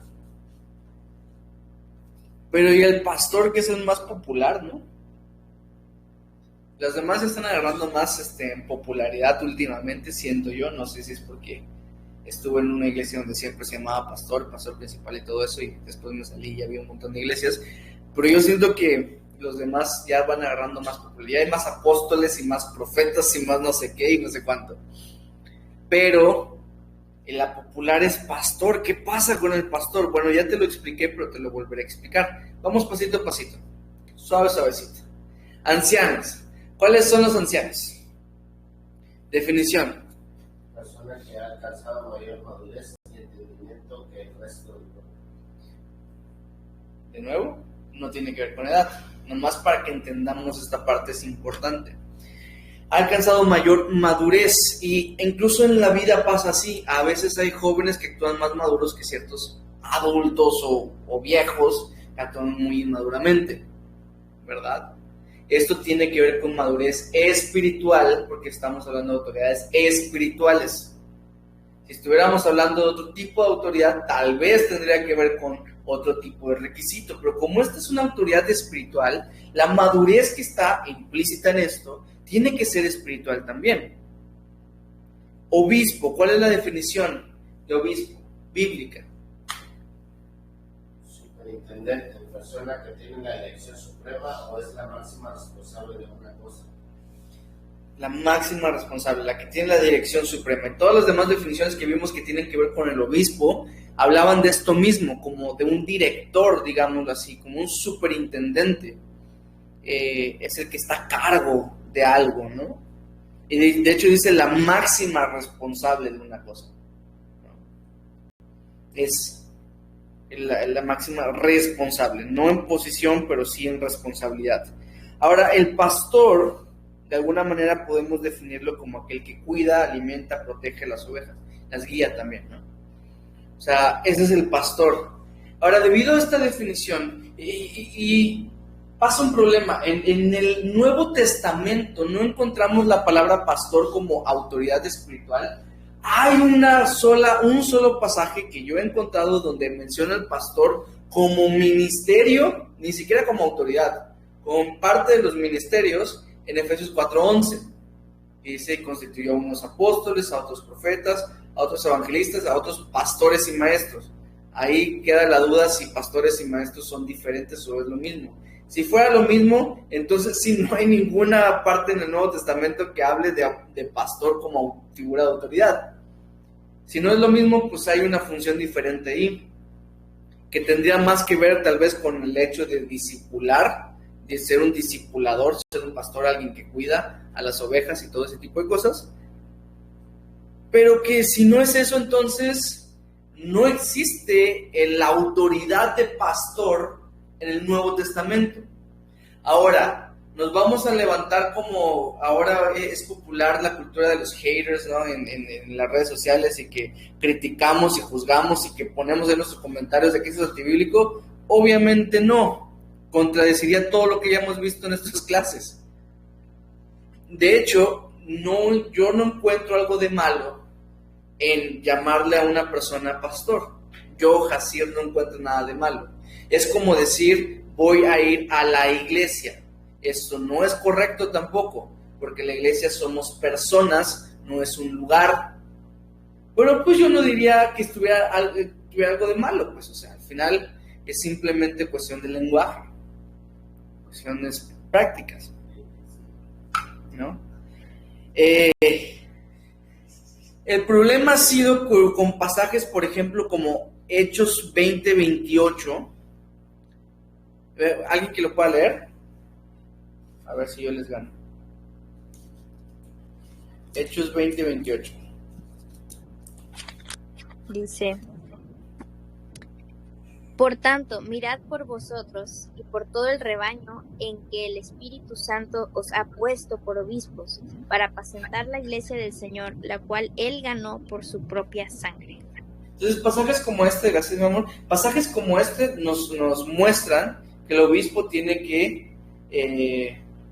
Pero ¿y el pastor, que es el más popular, no? Los demás están agarrando más popularidad últimamente, siento yo. No sé si es porque estuve en una iglesia donde siempre se llamaba pastor principal y todo eso, y después me salí y ya había un montón de iglesias. Pero yo siento que los demás ya van agarrando más popularidad. Hay más apóstoles y más profetas y más no sé qué y no sé cuánto. Pero la popular es pastor. ¿Qué pasa con el pastor? Bueno, ya te lo expliqué, pero te lo volveré a explicar. Vamos pasito a pasito, suavecito. Ancianos. ¿Cuáles son los ancianos? Definición. Persona que ha alcanzado mayor madurez y entendimiento que el resto del pueblo. De nuevo, no tiene que ver con edad. Nomás para que entendamos esta parte es importante. Ha alcanzado mayor madurez, y incluso en la vida pasa así. A veces hay jóvenes que actúan más maduros que ciertos adultos o viejos que actúan muy inmaduramente, ¿verdad? Esto tiene que ver con madurez espiritual, porque estamos hablando de autoridades espirituales. Si estuviéramos hablando de otro tipo de autoridad, tal vez tendría que ver con otro tipo de requisito, pero como esta es una autoridad espiritual, la madurez que está implícita en esto tiene que ser espiritual también. Obispo, ¿cuál es la definición de obispo bíblica? Superintendente, persona que tiene la elección suprema o es la máxima responsable de una cosa. La máxima responsable, la que tiene la dirección suprema. Y todas las demás definiciones que vimos que tienen que ver con el obispo hablaban de esto mismo, como de un director, digámoslo así, como un superintendente. Es el que está a cargo de algo, ¿no? Y de hecho dice la máxima responsable de una cosa, ¿no? Es la máxima responsable, no en posición, pero sí en responsabilidad. Ahora, el pastor, de alguna manera podemos definirlo como aquel que cuida, alimenta, protege las ovejas, las guía también, ¿no? O sea, ese es el pastor. Ahora, debido a esta definición, y pasa un problema, en el Nuevo Testamento no encontramos la palabra pastor como autoridad espiritual. Hay un solo pasaje que yo he encontrado donde menciona al pastor como ministerio, ni siquiera como autoridad, como parte de los ministerios, en Efesios 4:11. Dice, constituyó a unos apóstoles, a otros profetas, a otros evangelistas, a otros pastores y maestros. Ahí queda la duda si pastores y maestros son diferentes o es lo mismo. Si fuera lo mismo, entonces sí, no hay ninguna parte en el Nuevo Testamento que hable de pastor como figura de autoridad. Si no es lo mismo, pues hay una función diferente ahí, que tendría más que ver tal vez con el hecho de discipular, de ser un discipulador, ser un pastor, alguien que cuida a las ovejas y todo ese tipo de cosas. Pero que si no es eso, entonces no existe la autoridad de pastor en el Nuevo Testamento. Ahora, nos vamos a levantar como ahora es popular la cultura de los haters, ¿no? En las redes sociales, y que criticamos y juzgamos y que ponemos en nuestros comentarios de que eso es antibíblico. Obviamente no, contradeciría todo lo que ya hemos visto en estas clases. De hecho, yo no encuentro algo de malo en llamarle a una persona pastor. Yo, Jacir, no encuentro nada de malo. Es como decir voy a ir a la iglesia. Eso no es correcto tampoco, porque la iglesia somos personas, no es un lugar. Bueno, pues yo no diría que tuviera algo de malo, pues, o sea, al final es simplemente cuestión de lenguaje, cuestiones prácticas, ¿no? El problema ha sido con pasajes, por ejemplo, como Hechos 20:28. ¿Alguien que lo pueda leer? A ver si yo les gano. Hechos 20:28. Dice: Por tanto, mirad por vosotros y por todo el rebaño en que el Espíritu Santo os ha puesto por obispos, para apacentar la iglesia del Señor, la cual Él ganó por su propia sangre. Entonces, pasajes como este, gracias mi amor, pasajes como este nos muestran que el obispo tiene que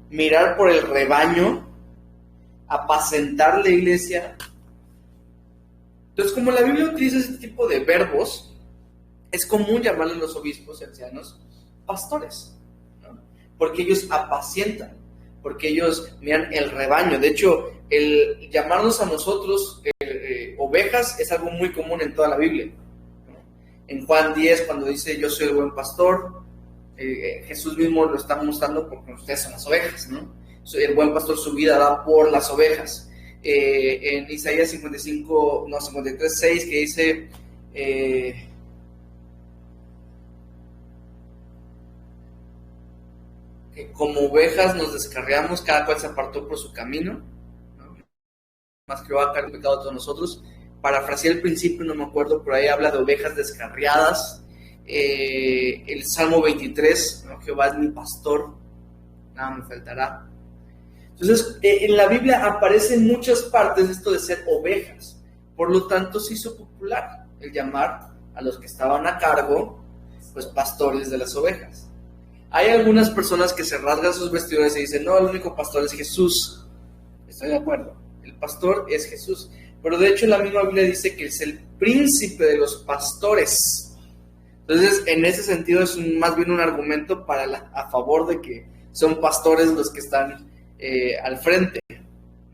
mirar por el rebaño, apacentar la iglesia. Entonces, como la Biblia utiliza este tipo de verbos, es común llamarle a los obispos y ancianos pastores, ¿no? Porque ellos apacientan, porque ellos miran el rebaño. De hecho, el llamarnos a nosotros ovejas es algo muy común en toda la Biblia, ¿no? En Juan 10, cuando dice yo soy el buen pastor, Jesús mismo lo está mostrando porque ustedes son las ovejas, ¿no? El buen pastor su vida da por las ovejas. En Isaías 53:6, que dice que como ovejas nos descarriamos, cada cual se apartó por su camino, ¿no? Más que va a caer el pecado de todos nosotros. Parafraseé el principio, no me acuerdo, pero ahí habla de ovejas descarriadas. El Salmo 23, ¿no? Jehová es mi pastor, nada me faltará. Entonces, en la Biblia aparece en muchas partes esto de ser ovejas. Por lo tanto, se hizo popular el llamar a los que estaban a cargo, pues, pastores de las ovejas. Hay algunas personas que se rasgan sus vestiduras y dicen, no, el único pastor es Jesús. Estoy de acuerdo, el pastor es Jesús. Pero de hecho la misma Biblia dice que es el príncipe de los pastores. Entonces, en ese sentido es más bien un argumento a favor de que son pastores los que están al frente,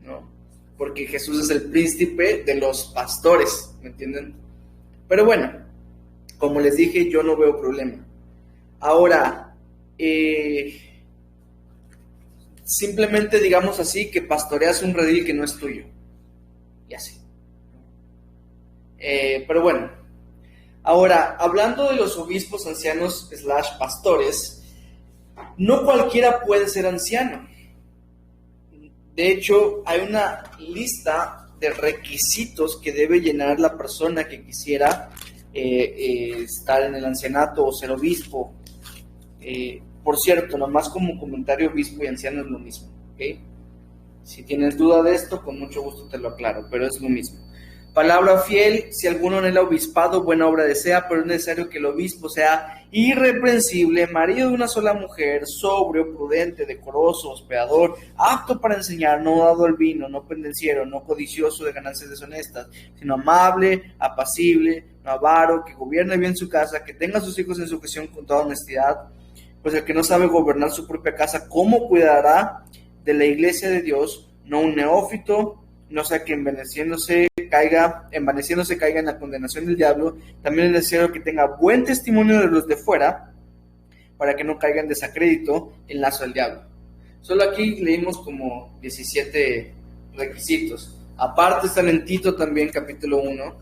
¿no? Porque Jesús es el príncipe de los pastores, ¿me entienden? Pero bueno, como les dije, yo no veo problema. Ahora, simplemente digamos así que pastoreas un redil que no es tuyo, y así. Pero bueno, ahora, hablando de los obispos, ancianos / pastores, no cualquiera puede ser anciano. De hecho, hay una lista de requisitos que debe llenar la persona que quisiera estar en el ancianato o ser obispo. Por cierto, nomás como comentario, obispo y anciano es lo mismo, ¿ok? Si tienes duda de esto, con mucho gusto te lo aclaro, pero es lo mismo. Palabra fiel: si alguno anhela obispado, buena obra desea, pero es necesario que el obispo sea irreprensible, marido de una sola mujer, sobrio, prudente, decoroso, hospedador, apto para enseñar, no dado al vino, no pendenciero, no codicioso de ganancias deshonestas, sino amable, apacible, no avaro, que gobierne bien su casa, que tenga a sus hijos en sujeción con toda honestidad. Pues el que no sabe gobernar su propia casa, ¿cómo cuidará de la iglesia de Dios? No un neófito, no sea que envaneciéndose caiga en la condenación del diablo. También es necesario que tenga buen testimonio de los de fuera, para que no caiga en desacrédito en lazo del diablo. Solo aquí leímos como 17 requisitos. Aparte están en Tito también, capítulo 1.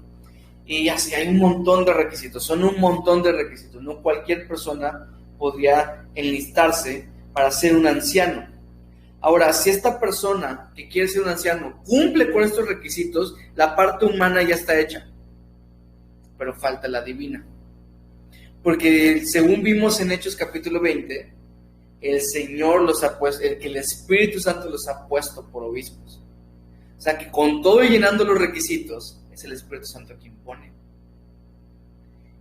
Y así hay un montón de requisitos, son un montón de requisitos. No cualquier persona podría enlistarse para ser un anciano. Ahora, si esta persona que quiere ser un anciano cumple con estos requisitos, la parte humana ya está hecha, pero falta la divina. Porque según vimos en Hechos capítulo 20, el Señor los ha puesto, que el Espíritu Santo los ha puesto por obispos. O sea que con todo y llenando los requisitos, es el Espíritu Santo quien pone.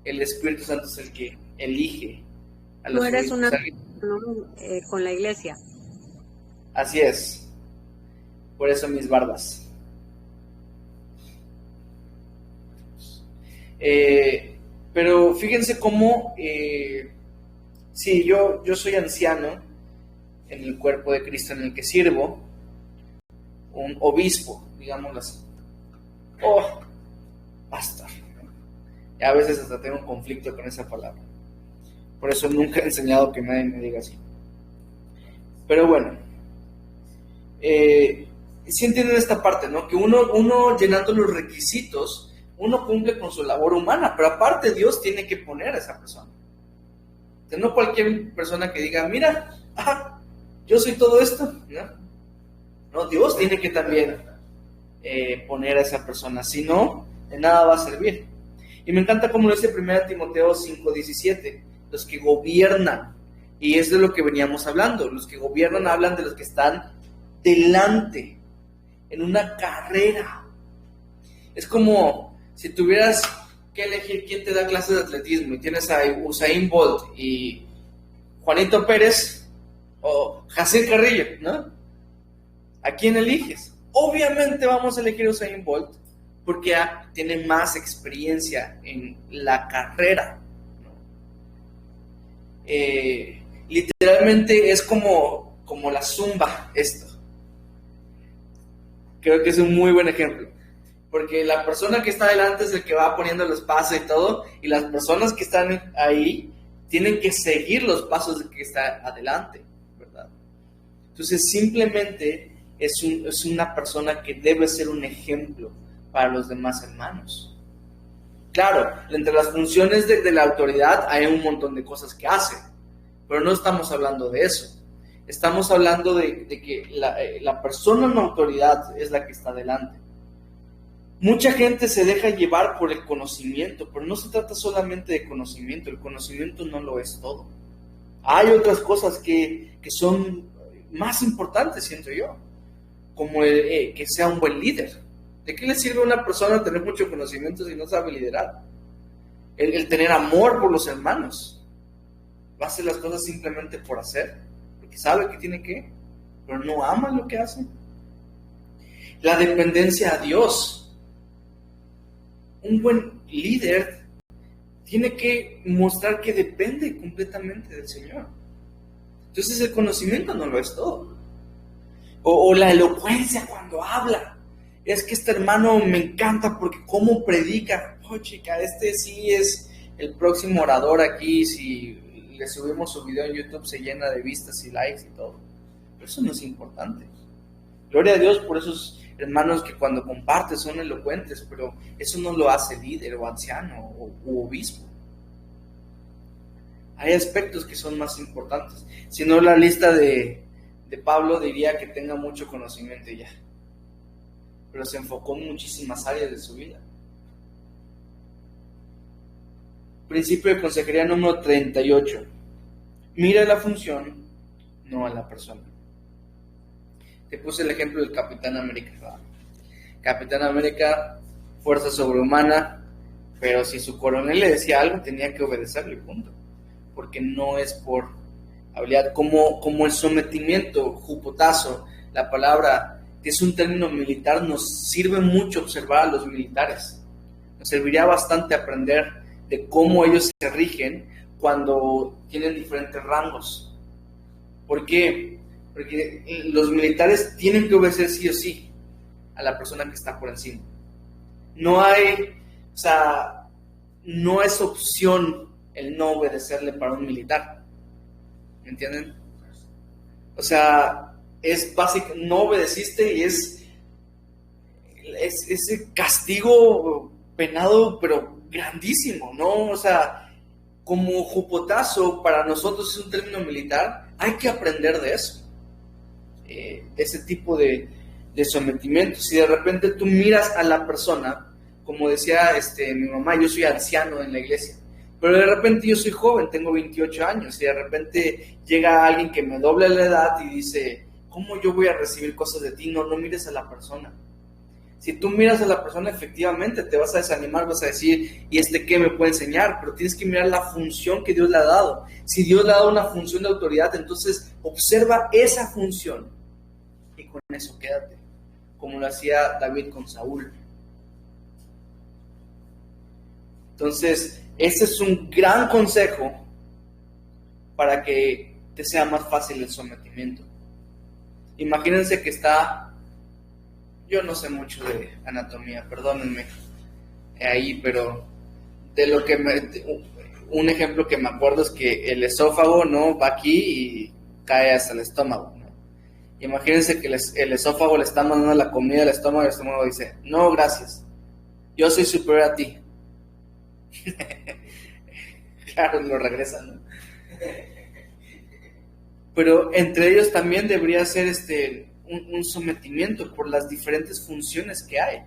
El Espíritu Santo es el que elige a los Tú eres obispos. con la iglesia. Así es. Por eso mis barbas. Pero fíjense cómo Sí, yo soy anciano en el cuerpo de Cristo en el que sirvo, un obispo, digámoslo así. Oh, pastor. Y a veces hasta tengo un conflicto con esa palabra. Por eso nunca he enseñado que nadie me diga así. Pero bueno, sí entienden esta parte, ¿no? Que uno llenando los requisitos, uno cumple con su labor humana, pero aparte Dios tiene que poner a esa persona. Entonces, no cualquier persona que diga, mira, yo soy todo esto, ¿no? No, Dios tiene que también poner a esa persona, si no, de nada va a servir. Y me encanta como lo dice 1 Timoteo 5:17, los que gobiernan, y es de lo que veníamos hablando, los que gobiernan hablan de los que están delante, en una carrera. Es como si tuvieras que elegir quién te da clases de atletismo, y tienes a Usain Bolt y Juanito Pérez o Jacir Carrillo, ¿no? ¿A quién eliges? Obviamente vamos a elegir a Usain Bolt porque tiene más experiencia en la carrera, ¿no? Literalmente es como la zumba esto. Creo que es un muy buen ejemplo. Porque la persona que está adelante es el que va poniendo los pasos y todo, y las personas que están ahí tienen que seguir los pasos del que está adelante, ¿verdad? Entonces simplemente es una persona que debe ser un ejemplo para los demás hermanos. Claro, entre las funciones de la autoridad hay un montón de cosas que hace, pero no estamos hablando de eso. Estamos hablando de que la persona en autoridad es la que está adelante. Mucha gente se deja llevar por el conocimiento, pero no se trata solamente de conocimiento. El conocimiento no lo es todo. Hay otras cosas que son más importantes, siento yo, como que sea un buen líder. ¿De qué le sirve a una persona tener mucho conocimiento si no sabe liderar? El tener amor por los hermanos. Va a hacer las cosas simplemente por hacer, porque sabe que tiene que, pero no ama lo que hace. La dependencia a Dios. Un buen líder tiene que mostrar que depende completamente del Señor. Entonces el conocimiento no lo es todo. O la elocuencia cuando habla. Es que este hermano me encanta porque cómo predica. Oh, chica, este sí es el próximo orador aquí. Si le subimos su video en YouTube se llena de vistas y likes y todo. Pero eso no es importante. Gloria a Dios por esos hermanos que cuando comparten son elocuentes, pero eso no lo hace líder o anciano o obispo. Hay aspectos que son más importantes. Si no, la lista de Pablo diría que tenga mucho conocimiento ya, pero se enfocó en muchísimas áreas de su vida. Principio de consejería número 38. Mira la función, no a la persona. Te puse el ejemplo del Capitán América. Capitán América, fuerza sobrehumana, pero si su coronel le decía algo, tenía que obedecerle, punto. Porque no es por habilidad, como el sometimiento, jupotazo, la palabra, que es un término militar, nos sirve mucho observar a los militares. Nos serviría bastante aprender de cómo ellos se rigen cuando tienen diferentes rangos. ¿Por qué? Porque los militares tienen que obedecer sí o sí a la persona que está por encima. No es opción el no obedecerle para un militar. ¿Me entienden? O sea, es básico, no obedeciste y es ese castigo penado, pero grandísimo, ¿no? O sea, como jupotazo para nosotros es un término militar, hay que aprender de eso. Ese tipo de sometimiento. Si de repente tú miras a la persona, como decía mi mamá, yo soy anciano en la iglesia, pero de repente yo soy joven, tengo 28 años, y de repente llega alguien que me dobla la edad y dice, ¿cómo yo voy a recibir cosas de ti? No mires a la persona. Si tú miras a la persona, efectivamente te vas a desanimar, vas a decir, ¿y qué me puede enseñar? Pero tienes que mirar la función que Dios le ha dado. Si Dios le ha dado una función de autoridad, entonces observa esa función y con eso quédate, como lo hacía David con Saúl. Entonces, ese es un gran consejo para que te sea más fácil el sometimiento. Imagínense que yo no sé mucho de anatomía, perdónenme ahí, pero de lo que un ejemplo que me acuerdo es que el esófago, ¿no?, va aquí y cae hasta el estómago, ¿no? Imagínense que el esófago le está mandando la comida al estómago y el estómago dice: no, gracias, yo soy superior a ti. Claro, lo regresan, ¿no? Pero entre ellos también debería ser un sometimiento por las diferentes funciones que hay.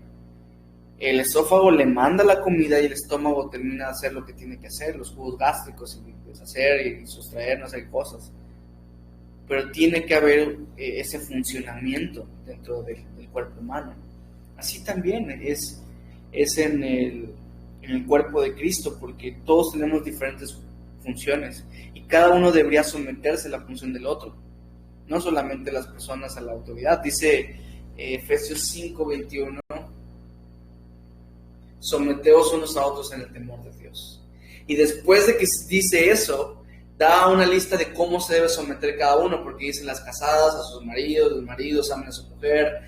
El esófago le manda la comida y el estómago termina de hacer lo que tiene que hacer, los jugos gástricos, y deshacer y sustraer, no sé qué cosas. Pero tiene que haber ese funcionamiento dentro del cuerpo humano. Así también es en el cuerpo de Cristo, porque todos tenemos diferentes funciones y cada uno debería someterse a la función del otro, no solamente las personas a la autoridad. Dice Efesios 5:21: someteos unos a otros en el temor de Dios. Y después de que dice eso, da una lista de cómo se debe someter cada uno, porque dice: las casadas a sus maridos, los maridos amen a su mujer,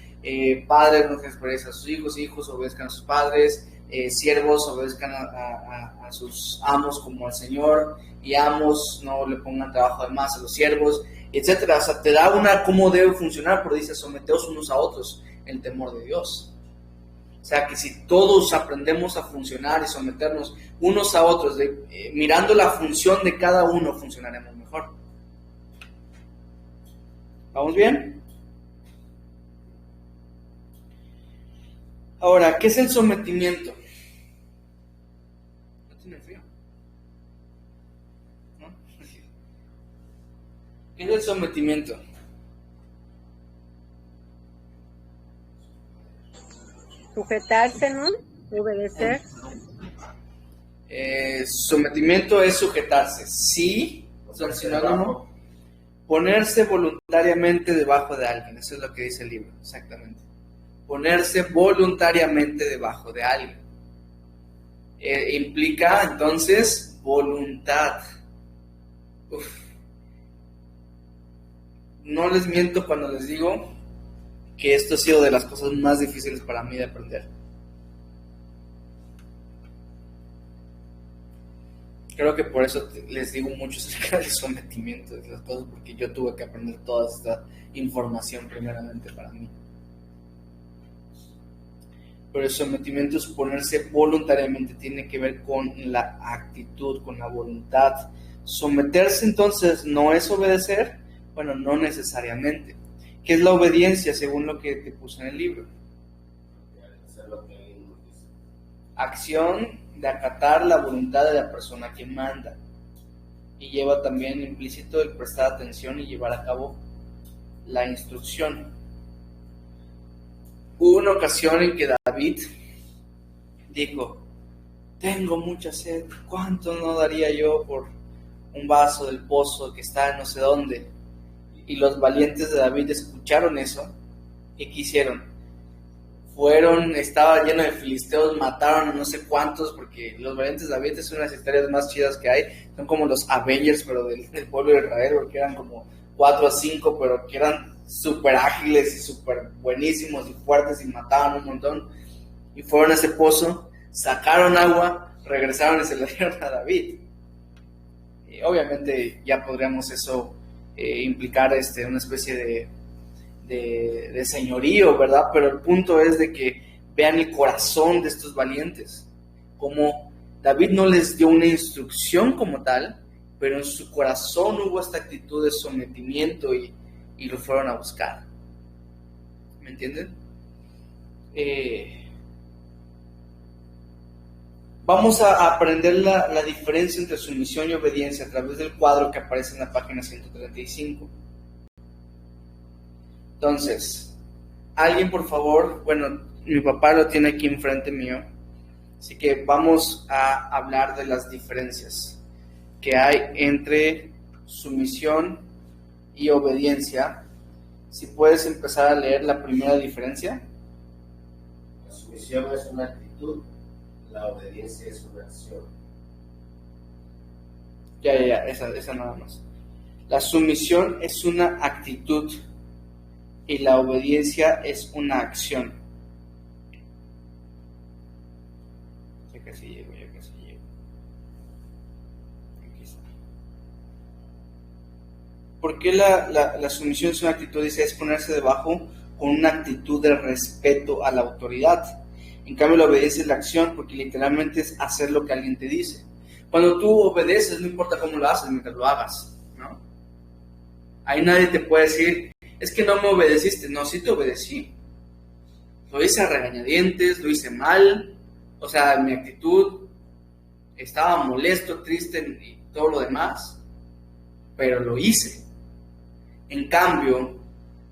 padres no desprecies a sus hijos, hijos obedezcan a sus padres, siervos obedezcan a sus amos como al Señor, y amos no le pongan trabajo de más a los siervos, etcétera. O sea, te da cómo debe funcionar, pero dice: someteos unos a otros en el temor de Dios. O sea, que si todos aprendemos a funcionar y someternos unos a otros, mirando la función de cada uno, funcionaremos mejor. ¿Vamos bien? Ahora, ¿qué es el sometimiento? ¿No tienen frío? ¿No? ¿Qué es el sometimiento? Sujetarse, ¿no? Obedecer. Sometimiento es sujetarse. Sí, son sinónimo. Ponerse voluntariamente debajo de alguien. Eso es lo que dice el libro, exactamente. Ponerse voluntariamente debajo de alguien. Implica entonces voluntad. No les miento cuando les digo que esto ha sido de las cosas más difíciles para mí de aprender. Creo que por eso les digo mucho acerca del sometimiento de las cosas, porque yo tuve que aprender toda esta información primeramente para mí. Pero el sometimiento es ponerse voluntariamente, tiene que ver con la actitud, con la voluntad. Someterse entonces no es obedecer, bueno, no necesariamente. ¿Qué es la obediencia según lo que te puse en el libro? Acción de acatar la voluntad de la persona que manda, y lleva también implícito el prestar atención y llevar a cabo la instrucción. Hubo una ocasión en que David dijo: tengo mucha sed, ¿cuánto no daría yo por un vaso del pozo que está en no sé dónde? Y los valientes de David escucharon eso, y ¿qué hicieron? Estaba lleno de filisteos, mataron a no sé cuántos, porque los valientes de David es una de las historias más chidas que hay. Son como los Avengers, pero del pueblo de Israel, porque eran como 4 o 5, pero que eran súper ágiles y súper buenísimos y fuertes, y mataban un montón. Y fueron a ese pozo, sacaron agua, regresaron y se la dieron a David. Y obviamente ya podríamos eso implicar una especie de señorío, ¿verdad? Pero el punto es de que vean el corazón de estos valientes, como David no les dio una instrucción como tal, pero en su corazón hubo esta actitud de sometimiento y lo fueron a buscar. ¿Me entienden? Vamos a aprender la diferencia entre sumisión y obediencia a través del cuadro que aparece en la página 135. Entonces, alguien por favor, bueno, mi papá lo tiene aquí enfrente mío, así que vamos a hablar de las diferencias que hay entre sumisión y obediencia. Si puedes empezar a leer la primera diferencia. La sumisión es una actitud, la obediencia es una acción. Ya, esa nada más. La sumisión es una actitud y la obediencia es una acción. Ya casi llego. Aquí está. ¿Por qué la sumisión es una actitud? Dice, es ponerse debajo con una actitud de respeto a la autoridad. En cambio, la obediencia es la acción, porque literalmente es hacer lo que alguien te dice. Cuando tú obedeces, no importa cómo lo haces, mientras lo hagas, ¿no? Ahí nadie te puede decir, es que no me obedeciste. No, sí te obedecí. Lo hice a regañadientes, lo hice mal. O sea, mi actitud estaba molesto, triste y todo lo demás, pero lo hice. En cambio,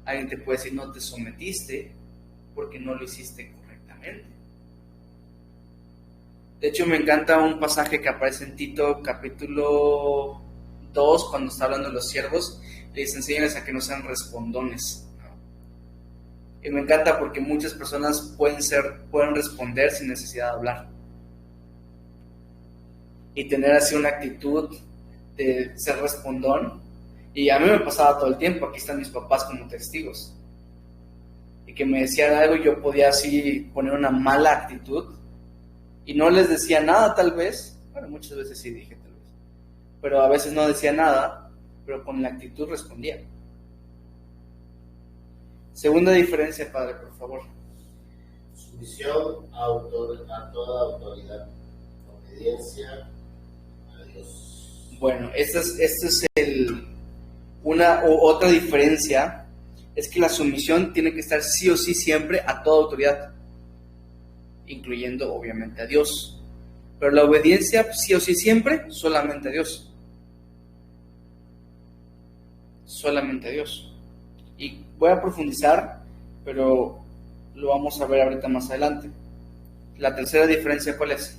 alguien te puede decir, no te sometiste porque no lo hiciste correctamente. De hecho, me encanta un pasaje que aparece en Tito, capítulo 2, cuando está hablando de los siervos, les enseñan a que no sean respondones, ¿no? Y me encanta porque muchas personas pueden responder sin necesidad de hablar. Y tener así una actitud de ser respondón. Y a mí me pasaba todo el tiempo, aquí están mis papás como testigos. Y que me decían algo y yo podía así poner una mala actitud. Y no les decía nada tal vez. Bueno, muchas veces sí dije tal vez. Pero a veces no decía nada, pero con la actitud respondía. Segunda diferencia, padre, por favor. Sumisión a toda autoridad. Obediencia a Dios. Bueno, esta es otra diferencia. Es que la sumisión tiene que estar sí o sí siempre a toda autoridad, incluyendo obviamente a Dios. Pero la obediencia sí o sí siempre solamente a Dios. Solamente a Dios. Y voy a profundizar, pero lo vamos a ver ahorita más adelante. La tercera diferencia, ¿cuál es?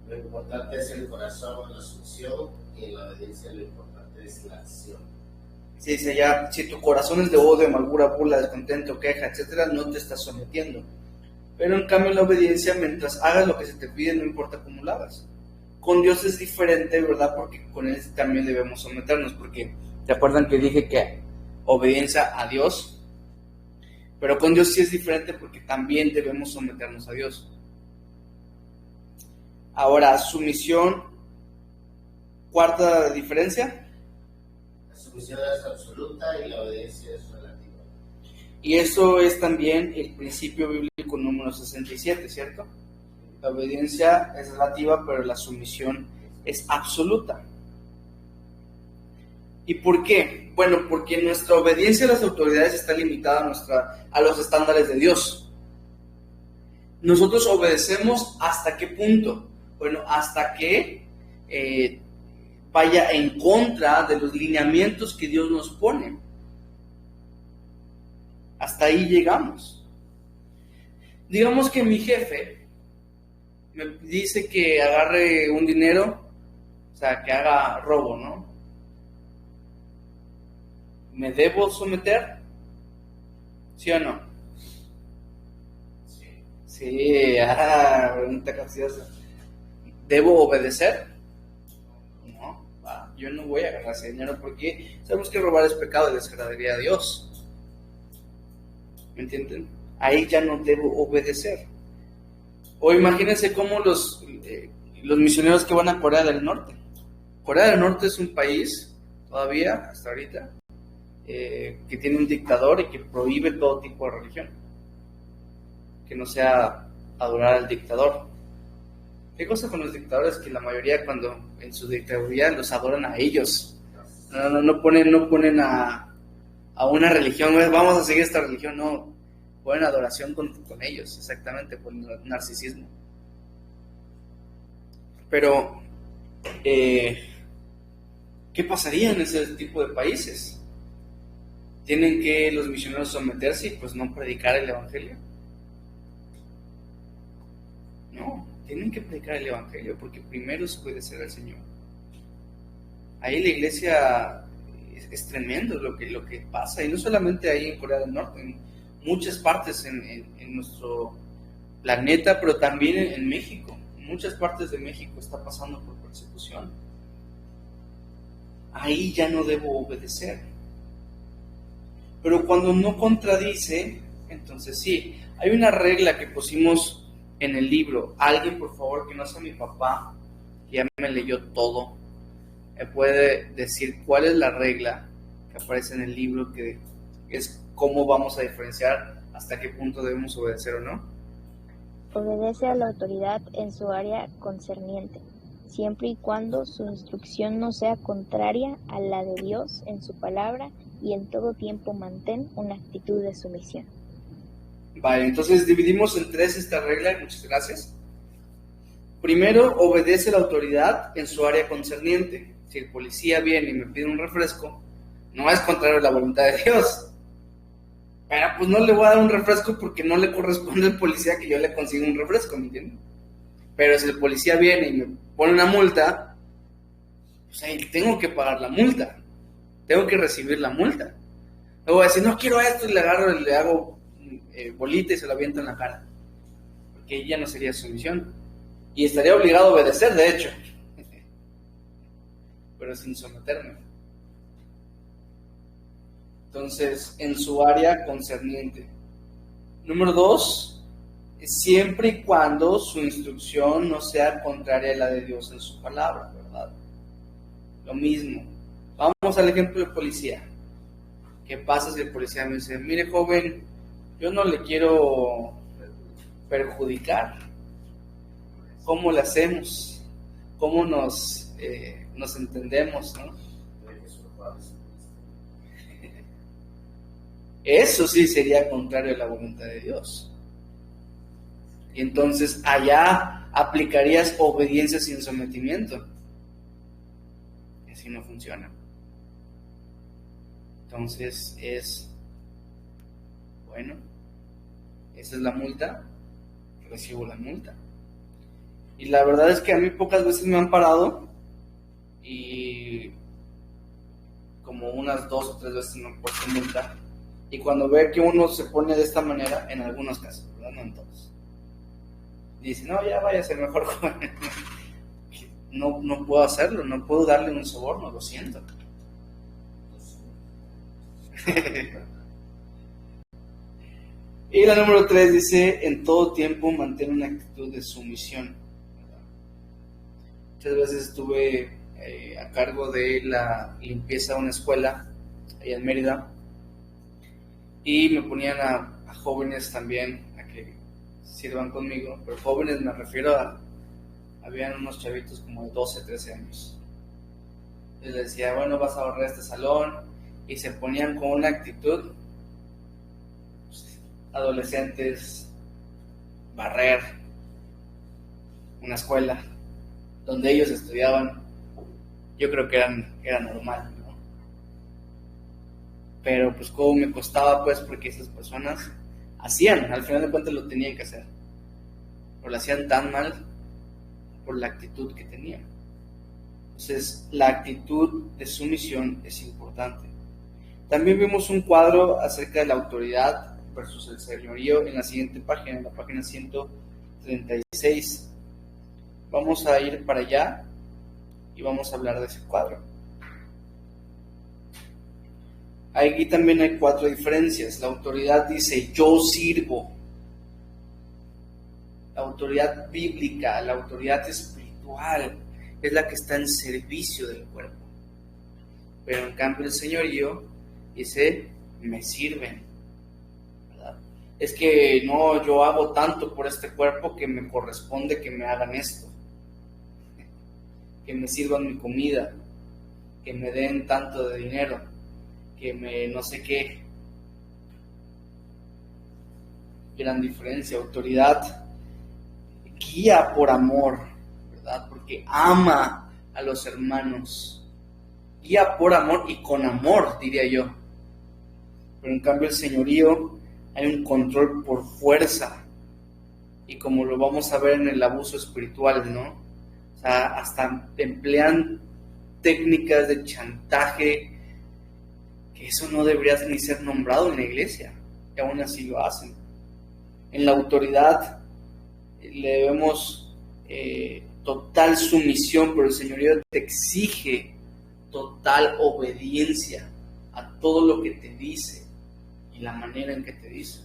Lo importante es el corazón en la sumisión y en la obediencia lo importante es la acción. Se dice ya, si tu corazón es de odio, amargura, burla, descontento, queja, etcétera, no te estás sometiendo. Pero en cambio en la obediencia, mientras hagas lo que se te pide, no importa cómo lo hagas. Con Dios es diferente, ¿verdad? Porque con Él también debemos someternos, porque ¿te acuerdan que dije que obediencia a Dios? Pero con Dios sí es diferente porque también debemos someternos a Dios. Ahora, sumisión, cuarta diferencia. La sumisión es absoluta y la obediencia es relativa. Y eso es también el principio bíblico número 67, ¿cierto? La obediencia es relativa, pero la sumisión es absoluta. ¿Y por qué? Bueno, porque nuestra obediencia a las autoridades está limitada a los estándares de Dios. Nosotros obedecemos ¿hasta qué punto? Bueno, hasta que vaya en contra de los lineamientos que Dios nos pone. Hasta ahí llegamos. Digamos que mi jefe me dice que agarre un dinero, o sea, que haga robo, ¿no? ¿Me debo someter? ¿Sí o no? Sí. Sí, pregunta capciosa. ¿Debo obedecer? No, yo no voy a agarrar ese dinero porque sabemos que robar es pecado y desagradaría a Dios. ¿Me entienden? Ahí ya no debo obedecer. O imagínense cómo los misioneros que van a Corea del Norte. Corea del Norte es un país, todavía, hasta ahorita, que tiene un dictador y que prohíbe todo tipo de religión. Que no sea adorar al dictador. ¿Qué cosa con los dictadores? Que la mayoría cuando en su dictadura los adoran a ellos. No ponen a una religión, vamos a seguir esta religión, no. Ponen adoración con ellos, exactamente, por el narcisismo. Pero, ¿qué pasaría en ese tipo de países? ¿Tienen que los misioneros someterse y pues no predicar el evangelio? No, tienen que predicar el evangelio porque primero se puede ser al Señor. Ahí la iglesia es tremendo lo que pasa, y no solamente ahí en Corea del Norte, en muchas partes en nuestro planeta, pero también en México. En muchas partes de México está pasando por persecución. ahí ya no debo obedecer. Pero cuando no contradice, entonces sí. Hay una regla que pusimos en el libro. Alguien, por favor, que no sea mi papá, que ya me leyó todo, me puede decir cuál es la regla que aparece en el libro, que es cómo vamos a diferenciar hasta qué punto debemos obedecer o no. Obedece a la autoridad en su área concerniente, siempre y cuando su instrucción no sea contraria a la de Dios en su palabra, y en todo tiempo mantén una actitud de sumisión. Vale, entonces dividimos en 3 esta regla, muchas gracias. Primero, obedece a la autoridad en su área concerniente. Si el policía viene y me pide un refresco, no es contrario a la voluntad de Dios. Pero pues no le voy a dar un refresco porque no le corresponde al policía que yo le consiga un refresco, ¿me entiendes? Pero si el policía viene y me pone una multa, pues ahí tengo que pagar la multa. Tengo que recibir la multa. No voy a decir, no quiero esto, y le agarro y le hago bolita y se lo aviento en la cara. Porque ya no sería sumisión. Y estaría obligado a obedecer, de hecho. Pero sin someterme. Entonces, en su área concerniente. Número 2, siempre y cuando su instrucción no sea contraria a la de Dios en su palabra, ¿verdad? Lo mismo. Vamos al ejemplo del policía. ¿Qué pasa si el policía me dice, mire joven, yo no le quiero perjudicar? ¿Cómo le hacemos? ¿Cómo nos entendemos, no? Eso sí sería contrario a la voluntad de Dios. Y entonces allá aplicarías obediencia sin sometimiento. Y así no funciona. Entonces bueno, esa es la multa, recibo la multa. Y la verdad es que a mí pocas veces me han parado y como unas 2 o 3 veces me han puesto multa. Y cuando ve que uno se pone de esta manera, en algunos casos, ¿verdad? No en todos. Dice, no, ya vaya a ser mejor joven. No puedo hacerlo, no puedo darle un soborno, lo siento. Y la número 3 dice, en todo tiempo mantén una actitud de sumisión. Muchas veces estuve a cargo de la limpieza de una escuela allá en Mérida y me ponían a jóvenes también a que sirvan conmigo, pero jóvenes me refiero habían unos chavitos como de 12, 13 años. Y les decía, bueno, vas a barrer este salón, y se ponían con una actitud, pues, adolescentes, barrer una escuela donde ellos estudiaban. Yo creo que era normal, ¿no? Pero pues como me costaba, pues, porque esas personas hacían, al final de cuentas lo tenían que hacer, pero lo hacían tan mal por la actitud que tenían. Entonces, la actitud de sumisión es importante. También vimos un cuadro acerca de la autoridad versus el señorío en la siguiente página, en la página 136. Vamos a ir para allá y vamos a hablar de ese cuadro. Aquí también hay 4 diferencias. La autoridad dice, yo sirvo. La autoridad bíblica, la autoridad espiritual, es la que está en servicio del cuerpo. Pero en cambio el señorío dice, me sirven, ¿verdad? Es que no, yo hago tanto por este cuerpo que me corresponde que me hagan esto, que me sirvan mi comida, que me den tanto de dinero, que me no sé qué. Gran diferencia. Autoridad guía por amor, ¿verdad? Porque ama a los hermanos, guía por amor y con amor, diría yo. Pero en cambio el señorío hay un control por fuerza, y como lo vamos a ver en el abuso espiritual, ¿no? O sea, hasta emplean técnicas de chantaje, que eso no debería ni ser nombrado en la iglesia, y aún así lo hacen. En la autoridad le debemos total sumisión, pero el señorío te exige total obediencia a todo lo que te dice y la manera en que te dice.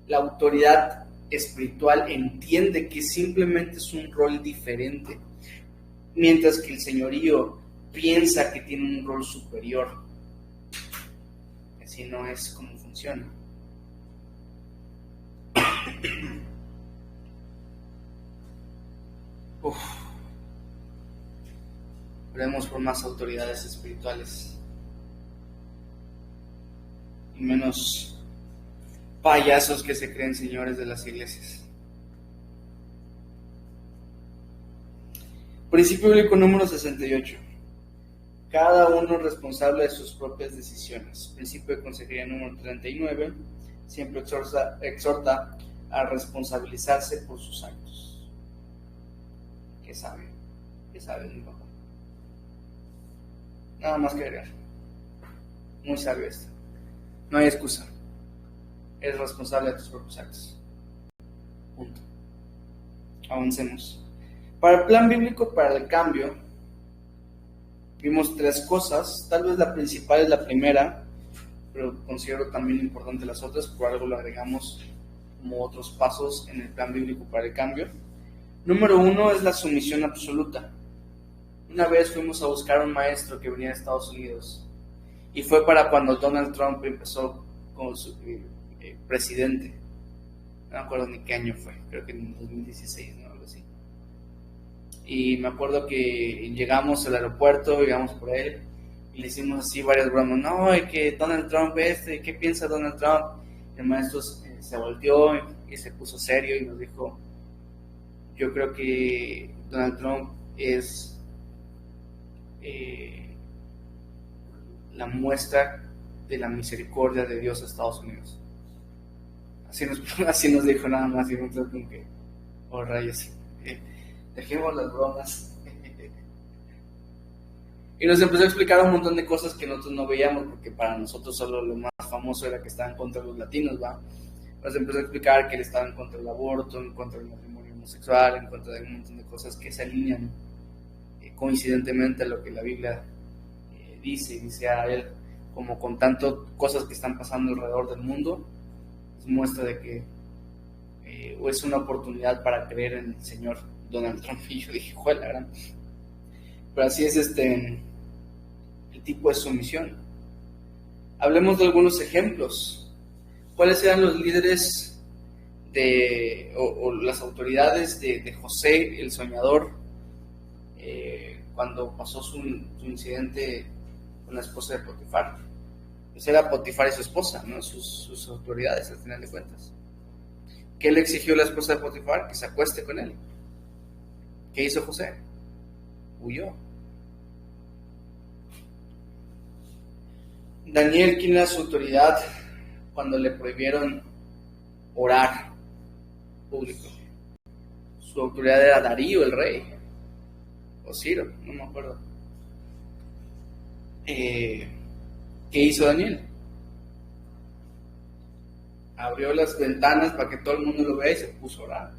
La autoridad espiritual entiende que simplemente es un rol diferente, mientras que el señorío piensa que tiene un rol superior. Así no es como funciona. Oremos por más autoridades espirituales y menos payasos que se creen señores de las iglesias. Principio bíblico número 68. Cada uno responsable de sus propias decisiones. Principio de consejería número 39. Siempre exhorta a responsabilizarse por sus actos. ¿Qué sabe? ¿Qué sabe mi papá? Nada más que agregar. Muy sabio esto. No hay excusa. Eres responsable de tus propios actos. Punto. Avancemos. Para el plan bíblico para el cambio, vimos 3 cosas. Tal vez la principal es la primera, pero considero también importante las otras. Por algo lo agregamos como otros pasos en el plan bíblico para el cambio. Número 1 es la sumisión absoluta. Una vez fuimos a buscar a un maestro que venía de Estados Unidos, y fue para cuando Donald Trump empezó como su presidente. No me acuerdo ni qué año fue, creo que en 2016, ¿no? Algo así. Y me acuerdo que llegamos al aeropuerto, llegamos por él, y le hicimos así varias bromas. No, y que Donald Trump ¿qué piensa Donald Trump? El maestro se volteó y se puso serio y nos dijo: yo creo que Donald Trump es la muestra de la misericordia de Dios a Estados Unidos. Así nos dijo nada más, y nosotros como que, rayos, dejemos las bromas. Y nos empezó a explicar un montón de cosas que nosotros no veíamos, porque para nosotros solo lo más famoso era que estaban contra los latinos, ¿va? Nos empezó a explicar que él estaba en contra del aborto, en contra del matrimonio homosexual, en contra de un montón de cosas que se alinean coincidentemente a lo que la Biblia dice a él, como con tantas cosas que están pasando alrededor del mundo, es muestra de que es una oportunidad para creer en el Señor Donald Trump. Y yo dije, ¡juela, gran! Pero así es el tipo de sumisión. Hablemos de algunos ejemplos. ¿Cuáles eran los líderes o las autoridades de José, el soñador, cuando pasó su incidente con la esposa de Potifar? Pues era Potifar y su esposa, ¿no? Sus autoridades, al final de cuentas. ¿Qué le exigió la esposa de Potifar? Que se acueste con él. ¿Qué hizo José? Huyó. Daniel, ¿quién era su autoridad cuando le prohibieron orar público? Su autoridad era Darío, el rey, o Ciro, no me acuerdo. ¿Qué hizo Daniel? Abrió las ventanas para que todo el mundo lo vea y se puso a orar.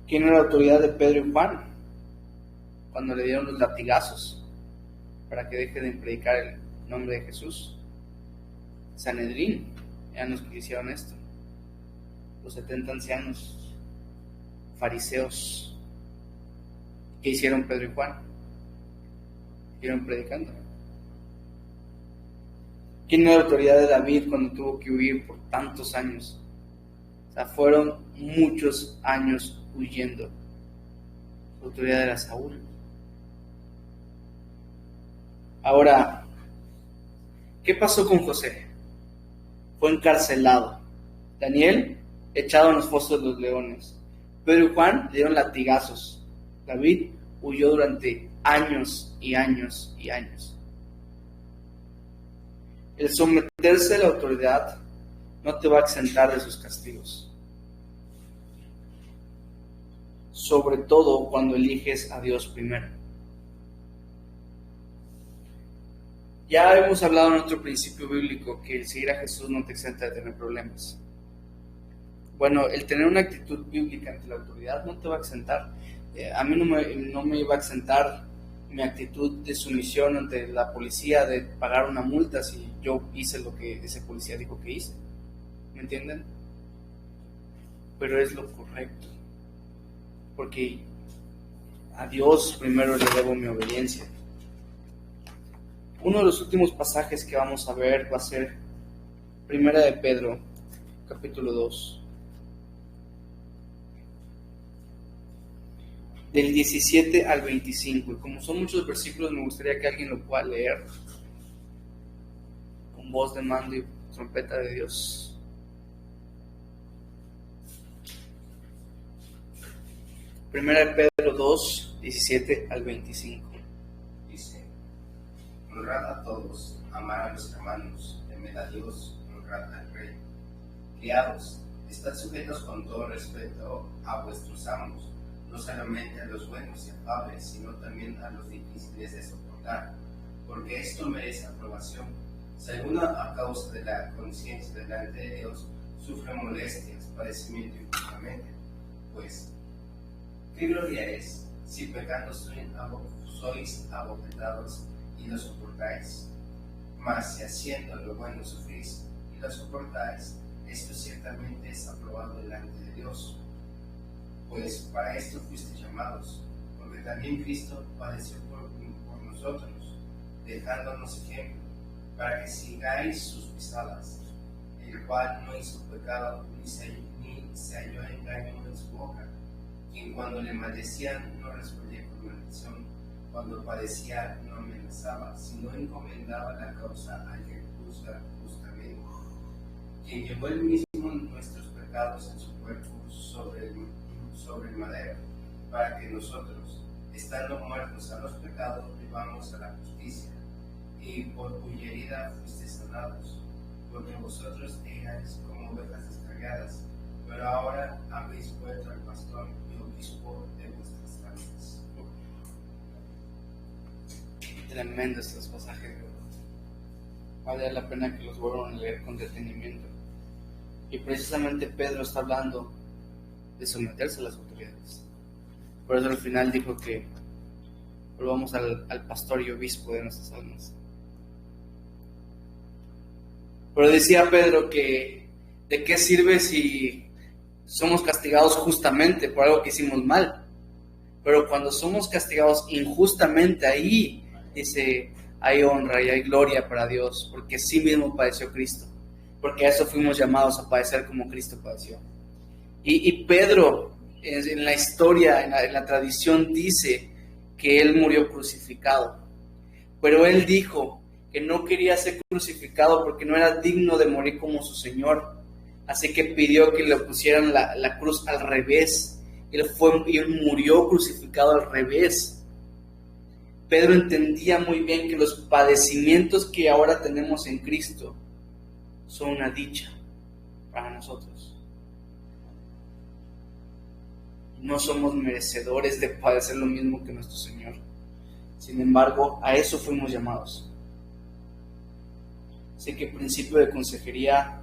¿Quién era la autoridad de Pedro y Juan cuando le dieron los latigazos para que deje de predicar el nombre de Jesús? Sanedrín eran los que hicieron esto. Los 70 ancianos fariseos. ¿Qué hicieron Pedro y Juan? Siguieron predicando. ¿Quién era la autoridad de David cuando tuvo que huir por tantos años? O sea, fueron muchos años huyendo. La autoridad era Saúl. Ahora, ¿qué pasó con José? Fue encarcelado. Daniel, echado en los fosos de los leones. Pedro y Juan le dieron latigazos. David huyó durante años y años y años. El someterse a la autoridad no te va a exentar de sus castigos. Sobre todo cuando eliges a Dios primero. Ya hemos hablado en otro principio bíblico que el seguir a Jesús no te exenta de tener problemas. Bueno, el tener una actitud bíblica ante la autoridad no te va a exentar. A mí no me iba a exentar mi actitud de sumisión ante la policía de pagar una multa si yo hice lo que ese policía dijo que hice. ¿Me entienden? Pero es lo correcto, porque a Dios primero le debo mi obediencia. Uno de los últimos pasajes que vamos a ver va a ser Primera de Pedro, capítulo 2, del 17 al 25. Y como son muchos versículos, me gustaría que alguien lo pueda leer con voz de mando y trompeta de Dios. Primera de Pedro 2, 17 al 25. Dice: honrad a todos, amad a los hermanos, temed a Dios, honrad al Rey. Criados, estad sujetos con todo respeto a vuestros amos, no solamente a los buenos y afables, sino también a los difíciles de soportar, porque esto merece aprobación. Si alguno a causa de la conciencia delante de Dios sufre molestias, padecimiento injustamente, pues ¿qué gloria es si pecando sois abofetados y lo soportáis? Mas si haciendo lo bueno sufrís y lo soportáis, esto ciertamente es aprobado delante de Dios. Pues para esto fuisteis llamados, porque también Cristo padeció por nosotros, dejándonos ejemplo, para que sigáis sus pisadas, el cual no hizo pecado ni se halló engaño en su boca, quien cuando le maldecían no respondía con maldición, cuando padecía no amenazaba, sino encomendaba la causa al que juzga justamente, quien llevó él mismo nuestros pecados en su cuerpo sobre el madero, para que nosotros, estando muertos a los pecados, vivamos a la justicia, y por cuya herida fuisteis sanados, porque vosotros erais como ovejas descarriadas, pero ahora habéis vuelto al pastor y obispo de vuestras almas. Tremendo estos pasajes, vale la pena que los vuelvan a leer con detenimiento. Y precisamente Pedro está hablando de someterse a las autoridades. Por eso al final dijo que volvamos al pastor y obispo de nuestras almas. Pero decía Pedro que ¿de qué sirve si somos castigados justamente por algo que hicimos mal? Pero cuando somos castigados injustamente, ahí dice, hay honra y hay gloria para Dios, porque sí mismo padeció Cristo, porque a eso fuimos llamados, a padecer como Cristo padeció. Y Pedro, en la historia, en la tradición, dice que él murió crucificado, pero él dijo que no quería ser crucificado porque no era digno de morir como su Señor, así que pidió que le pusieran la cruz al revés. Él murió crucificado al revés. Pedro entendía muy bien que los padecimientos que ahora tenemos en Cristo son una dicha para nosotros. No somos merecedores de padecer lo mismo que nuestro Señor. Sin embargo, a eso fuimos llamados. Así que principio de consejería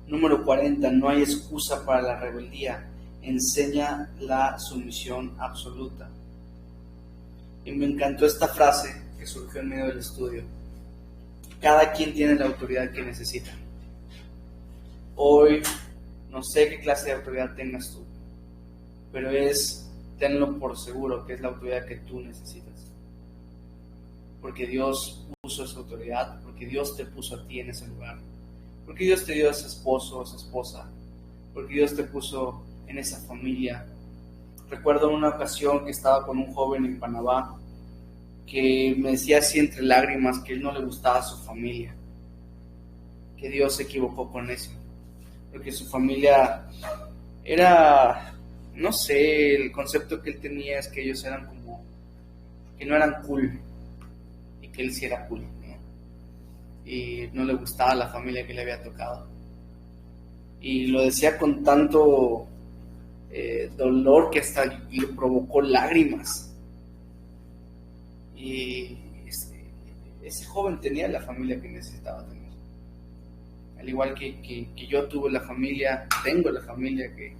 número 40, no hay excusa para la rebeldía, enseña la sumisión absoluta. Y me encantó esta frase que surgió en medio del estudio: cada quien tiene la autoridad que necesita. Hoy no sé qué clase de autoridad tengas tú, pero tenlo por seguro que es la autoridad que tú necesitas, porque Dios puso esa autoridad, porque Dios te puso a ti en ese lugar, porque Dios te dio a ese esposo o esa esposa, porque Dios te puso en esa familia. Recuerdo una ocasión que estaba con un joven en Panamá que me decía así entre lágrimas que él no le gustaba su familia, que Dios se equivocó con eso, porque su familia era, no sé, el concepto que él tenía es que ellos eran como, que no eran cool, y que él sí era cool, ¿no? Y no le gustaba la familia que le había tocado. Y lo decía con tanto dolor que hasta le provocó lágrimas. Y ese joven tenía la familia que necesitaba tener. Al igual que yo tuve la familia, tengo la familia que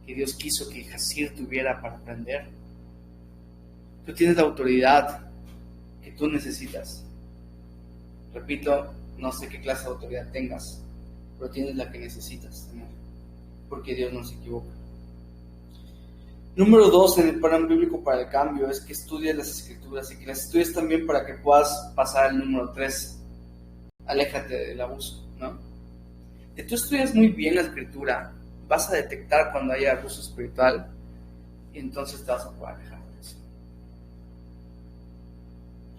Dios quiso que Jazir tuviera para aprender. Tú tienes la autoridad que tú necesitas. Repito, no sé qué clase de autoridad tengas, pero tienes la que necesitas tener, porque Dios no se equivoca. Número 2 en el plan bíblico para el cambio es que estudies las escrituras y que las estudies también para que puedas pasar al número 3. Aléjate del abuso, ¿no? Si tú estudias muy bien la escritura, vas a detectar cuando haya abuso espiritual y entonces te vas a poder alejar de eso.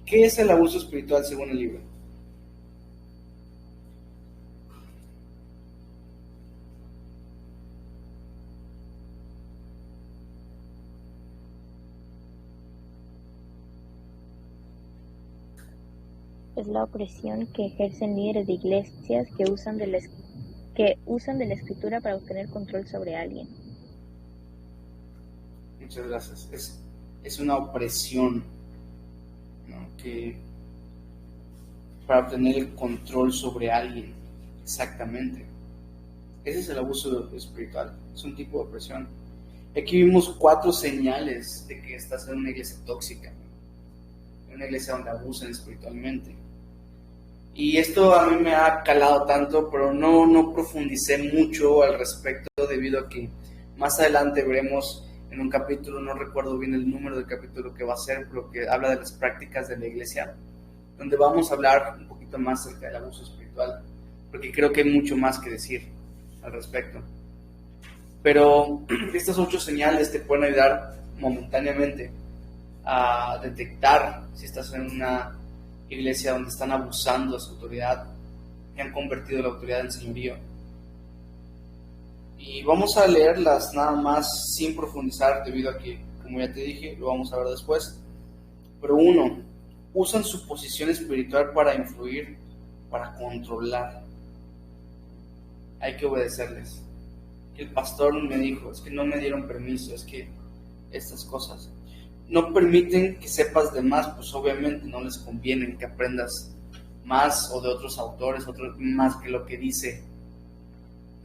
¿Qué es el abuso espiritual según el libro? Es la opresión que ejercen líderes de iglesias que usan de la escritura para obtener control sobre alguien. Muchas gracias. Es una opresión, ¿no? Que para obtener el control sobre alguien. Exactamente. Ese es el abuso espiritual. Es un tipo de opresión. Aquí vimos 4 señales de que estás en una iglesia tóxica, en una iglesia donde abusan espiritualmente. Y esto a mí me ha calado tanto, pero no profundicé mucho al respecto, debido a que más adelante veremos en un capítulo, no recuerdo bien el número del capítulo que va a ser, pero que habla de las prácticas de la iglesia, donde vamos a hablar un poquito más acerca del abuso espiritual, porque creo que hay mucho más que decir al respecto. Pero estas 8 señales te pueden ayudar momentáneamente a detectar si estás en una iglesia donde están abusando de su autoridad y han convertido la autoridad en señorío. Y vamos a leerlas nada más sin profundizar, debido a que, como ya te dije, lo vamos a ver después. Pero 1, usan su posición espiritual para influir, para controlar. Hay que obedecerles. El pastor me dijo, es que no me dieron permiso, es que estas cosas no permiten que sepas de más, pues obviamente no les conviene que aprendas más o de otros autores, más que lo que dice.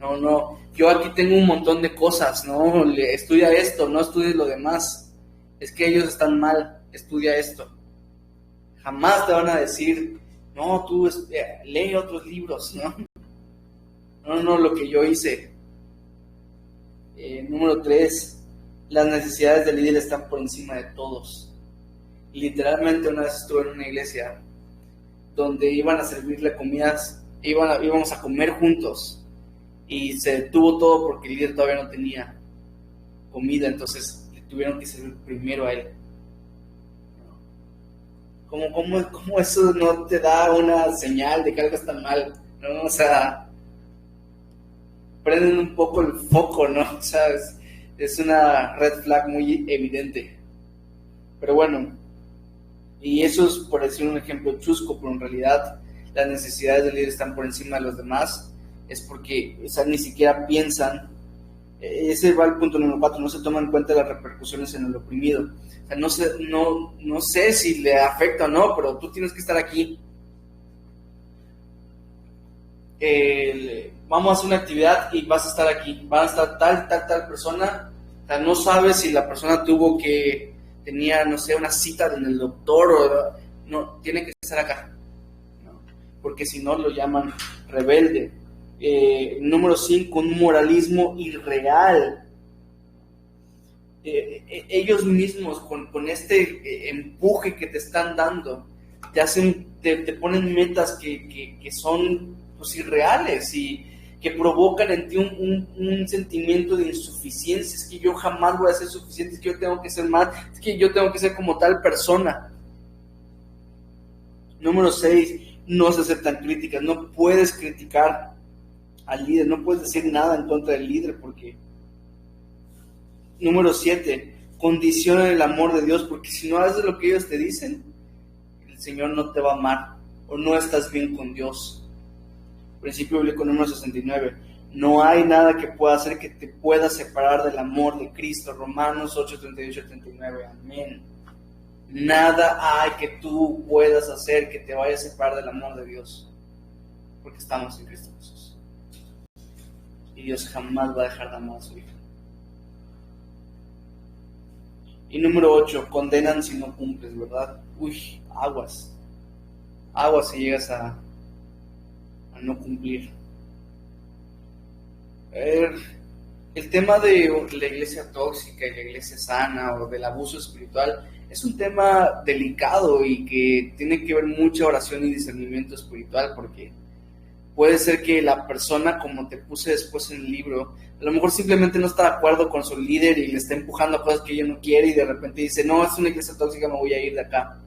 No, yo aquí tengo un montón de cosas, no, estudia esto, no estudies lo demás, es que ellos están mal, estudia esto. Jamás te van a decir, no, tú lee otros libros, no, lo que yo hice. Número 3, las necesidades del líder están por encima de todos. Literalmente una vez estuve en una iglesia donde iban a servirle comidas, íbamos a comer juntos y se detuvo todo porque el líder todavía no tenía comida, entonces le tuvieron que servir primero a él. ¿Cómo eso no te da una señal de que algo está mal? ¿No? O sea, prenden un poco el foco, ¿no? O sea, es una red flag muy evidente. Pero bueno, y eso es por decir un ejemplo chusco, pero en realidad las necesidades del líder están por encima de los demás, es porque, o sea, ni siquiera piensan. Ese va al punto número 4, no se toman en cuenta las repercusiones en el oprimido. O sea, no sé si le afecta o no, pero tú tienes que estar aquí. Vamos a hacer una actividad y vas a estar aquí, van a estar tal persona. O sea, no sabes si la persona tenía, no sé, una cita en el doctor o no, tiene que estar acá, ¿no? Porque si no lo llaman rebelde. Número 5, un moralismo irreal. Ellos mismos con este empuje que te están dando, te ponen metas que son pues irreales y que provocan en ti un sentimiento de insuficiencia. Es que yo jamás voy a ser suficiente, es que yo tengo que ser más, es que yo tengo que ser como tal persona. Número 6, no se aceptan críticas. No puedes criticar al líder, no puedes decir nada en contra del líder, porque... Número 7, condicionan el amor de Dios, porque si no haces lo que ellos te dicen, el Señor no te va a amar, o no estás bien con Dios. Principio bíblico número 69, no hay nada que pueda hacer que te pueda separar del amor de Cristo. Romanos 8, 38, 39, amén. Nada hay que tú puedas hacer que te vaya a separar del amor de Dios, porque estamos en Cristo Jesús. Y Dios jamás va a dejar de amar a su Hijo. Y número 8, condenan si no cumples, ¿verdad? aguas si llegas a no cumplir. El tema de la iglesia tóxica y la iglesia sana o del abuso espiritual es un tema delicado y que tiene que ver mucha oración y discernimiento espiritual, porque puede ser que la persona, como te puse después en el libro, a lo mejor simplemente no está de acuerdo con su líder y le está empujando a cosas que ella no quiere y de repente dice, no, es una iglesia tóxica, me voy a ir de acá.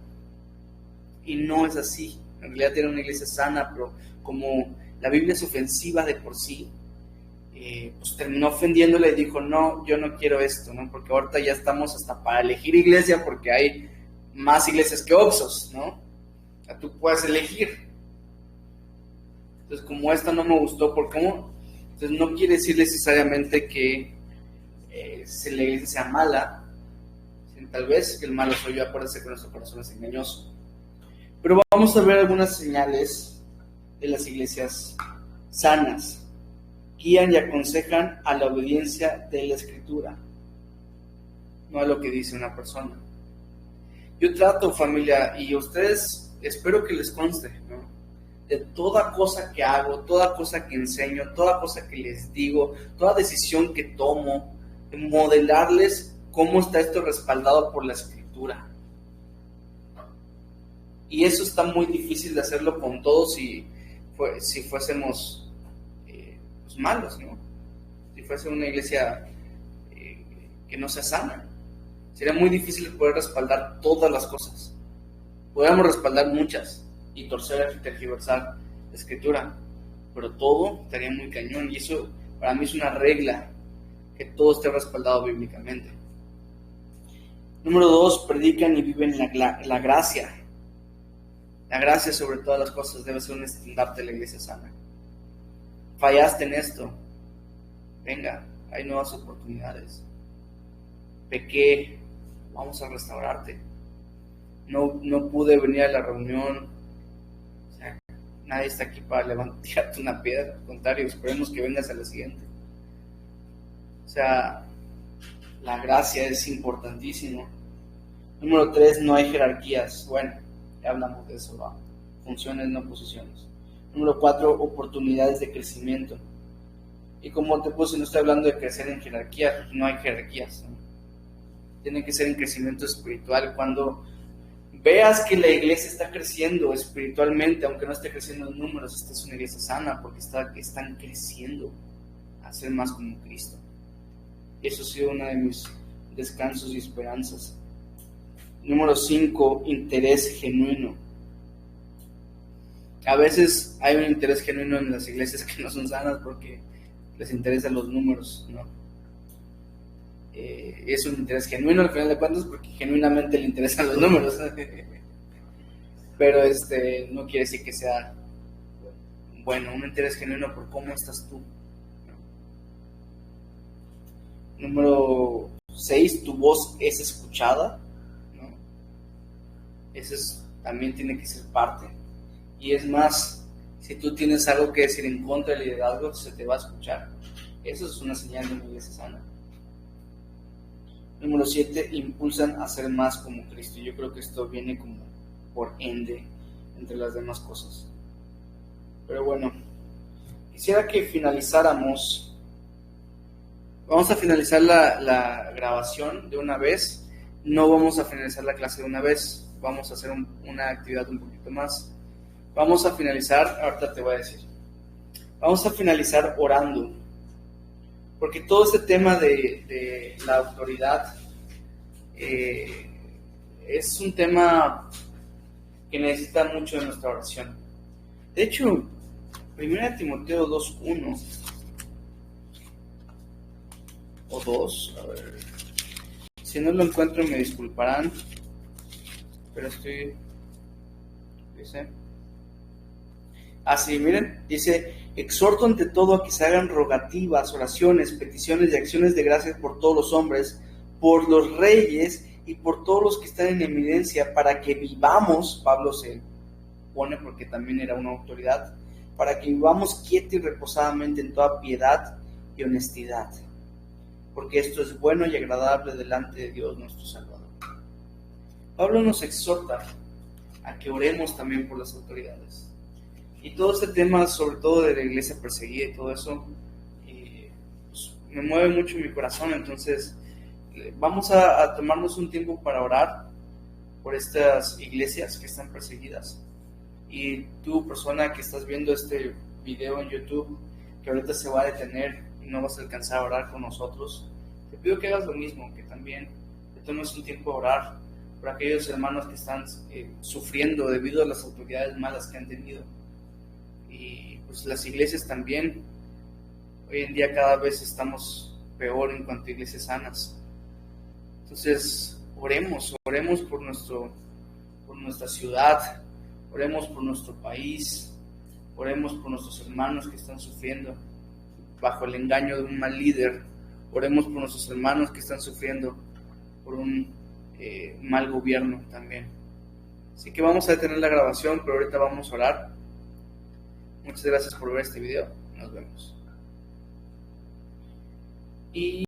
Y no es así. En realidad tiene una iglesia sana, pero como la Biblia es ofensiva de por sí, pues terminó ofendiéndole y dijo, no, yo no quiero esto, ¿no? Porque ahorita ya estamos hasta para elegir iglesia porque hay más iglesias que Oxxos, ¿no? O sea, tú puedes elegir. Entonces, como esta no me gustó, ¿por cómo? Entonces, no quiere decir necesariamente que la iglesia sea mala, sino tal vez que el malo soy yo, acuérdense que nuestro corazón es engañoso. Pero vamos a ver algunas señales de las iglesias sanas. Guían y aconsejan a la obediencia de la Escritura, no a lo que dice una persona. Yo trato, familia, y a ustedes espero que les conste, ¿no? De toda cosa que hago, toda cosa que enseño, toda cosa que les digo, toda decisión que tomo, modelarles cómo está esto respaldado por la Escritura. Y eso está muy difícil de hacerlo con todos si fuésemos malos, ¿no? Si fuese una iglesia que no sea sana, sería muy difícil poder respaldar todas las cosas. Podríamos respaldar muchas y torcer y tergiversar la Escritura, pero todo estaría muy cañón, y eso para mí es una regla, que todo esté respaldado bíblicamente. Número 2, predican y viven la gracia. La gracia sobre todas las cosas debe ser un estandarte de la iglesia sana. Fallaste en esto, venga, hay nuevas oportunidades. Pequé, vamos a restaurarte. No pude venir a la reunión, o sea, nadie está aquí para levantarte una piedra, al contrario, esperemos que vengas a la siguiente. O sea, la gracia es importantísimo. Número 3, no hay jerarquías. Bueno, ya hablamos de eso, ¿va? Funciones, no posiciones. Número 4, oportunidades de crecimiento. Y como te puse, no estoy hablando de crecer en jerarquía, no hay jerarquías, ¿no? Tiene que ser en crecimiento espiritual. Cuando veas que la iglesia está creciendo espiritualmente, aunque no esté creciendo en números, esta es una iglesia sana, porque están creciendo a ser más como Cristo. Y eso ha sido uno de mis descansos y esperanzas. Número 5, interés genuino. A veces hay un interés genuino en las iglesias que no son sanas porque les interesan los números, ¿no? Es un interés genuino al final de cuentas porque genuinamente le interesan los números. Pero no quiere decir que sea bueno, un interés genuino por cómo estás tú, ¿no? Número 6, tu voz es escuchada, ¿no? También tiene que ser parte. Y es más, si tú tienes algo que decir en contra del liderazgo, se te va a escuchar. Eso es una señal de una iglesia sana. Número 7, impulsan a ser más como Cristo. Yo creo que esto viene como por ende entre las demás cosas. Pero bueno, quisiera que finalizáramos. Vamos a finalizar la grabación de una vez. No vamos a finalizar la clase de una vez. Vamos a hacer una actividad un poquito más. Vamos a finalizar, ahorita te voy a decir. Vamos a finalizar orando. Porque todo este tema de la autoridad es un tema que necesita mucho de nuestra oración. De hecho, 1 Timoteo 2:1 o 2, a ver, si no lo encuentro me disculparán, pero dice, así, miren, dice, exhorto ante todo a que se hagan rogativas, oraciones, peticiones y acciones de gracias por todos los hombres, por los reyes y por todos los que están en eminencia, para que vivamos, Pablo se pone porque también era una autoridad, para que vivamos quietos y reposadamente en toda piedad y honestidad, porque esto es bueno y agradable delante de Dios nuestro Salvador. Pablo nos exhorta a que oremos también por las autoridades. Y todo este tema, sobre todo de la iglesia perseguida y todo eso, pues, me mueve mucho mi corazón. Entonces vamos a tomarnos un tiempo para orar por estas iglesias que están perseguidas. Y tú, persona que estás viendo este video en YouTube, que ahorita se va a detener y no vas a alcanzar a orar con nosotros, te pido que hagas lo mismo, que también te tomes un tiempo a orar por aquellos hermanos que están sufriendo debido a las autoridades malas que han tenido. Y pues las iglesias también, hoy en día cada vez estamos peor en cuanto a iglesias sanas. Entonces oremos por nuestra ciudad, oremos por nuestro país, oremos por nuestros hermanos que están sufriendo bajo el engaño de un mal líder, oremos por nuestros hermanos que están sufriendo por un mal gobierno también. Así que vamos a detener la grabación, pero ahorita vamos a orar. Muchas gracias por ver este video, nos vemos. Y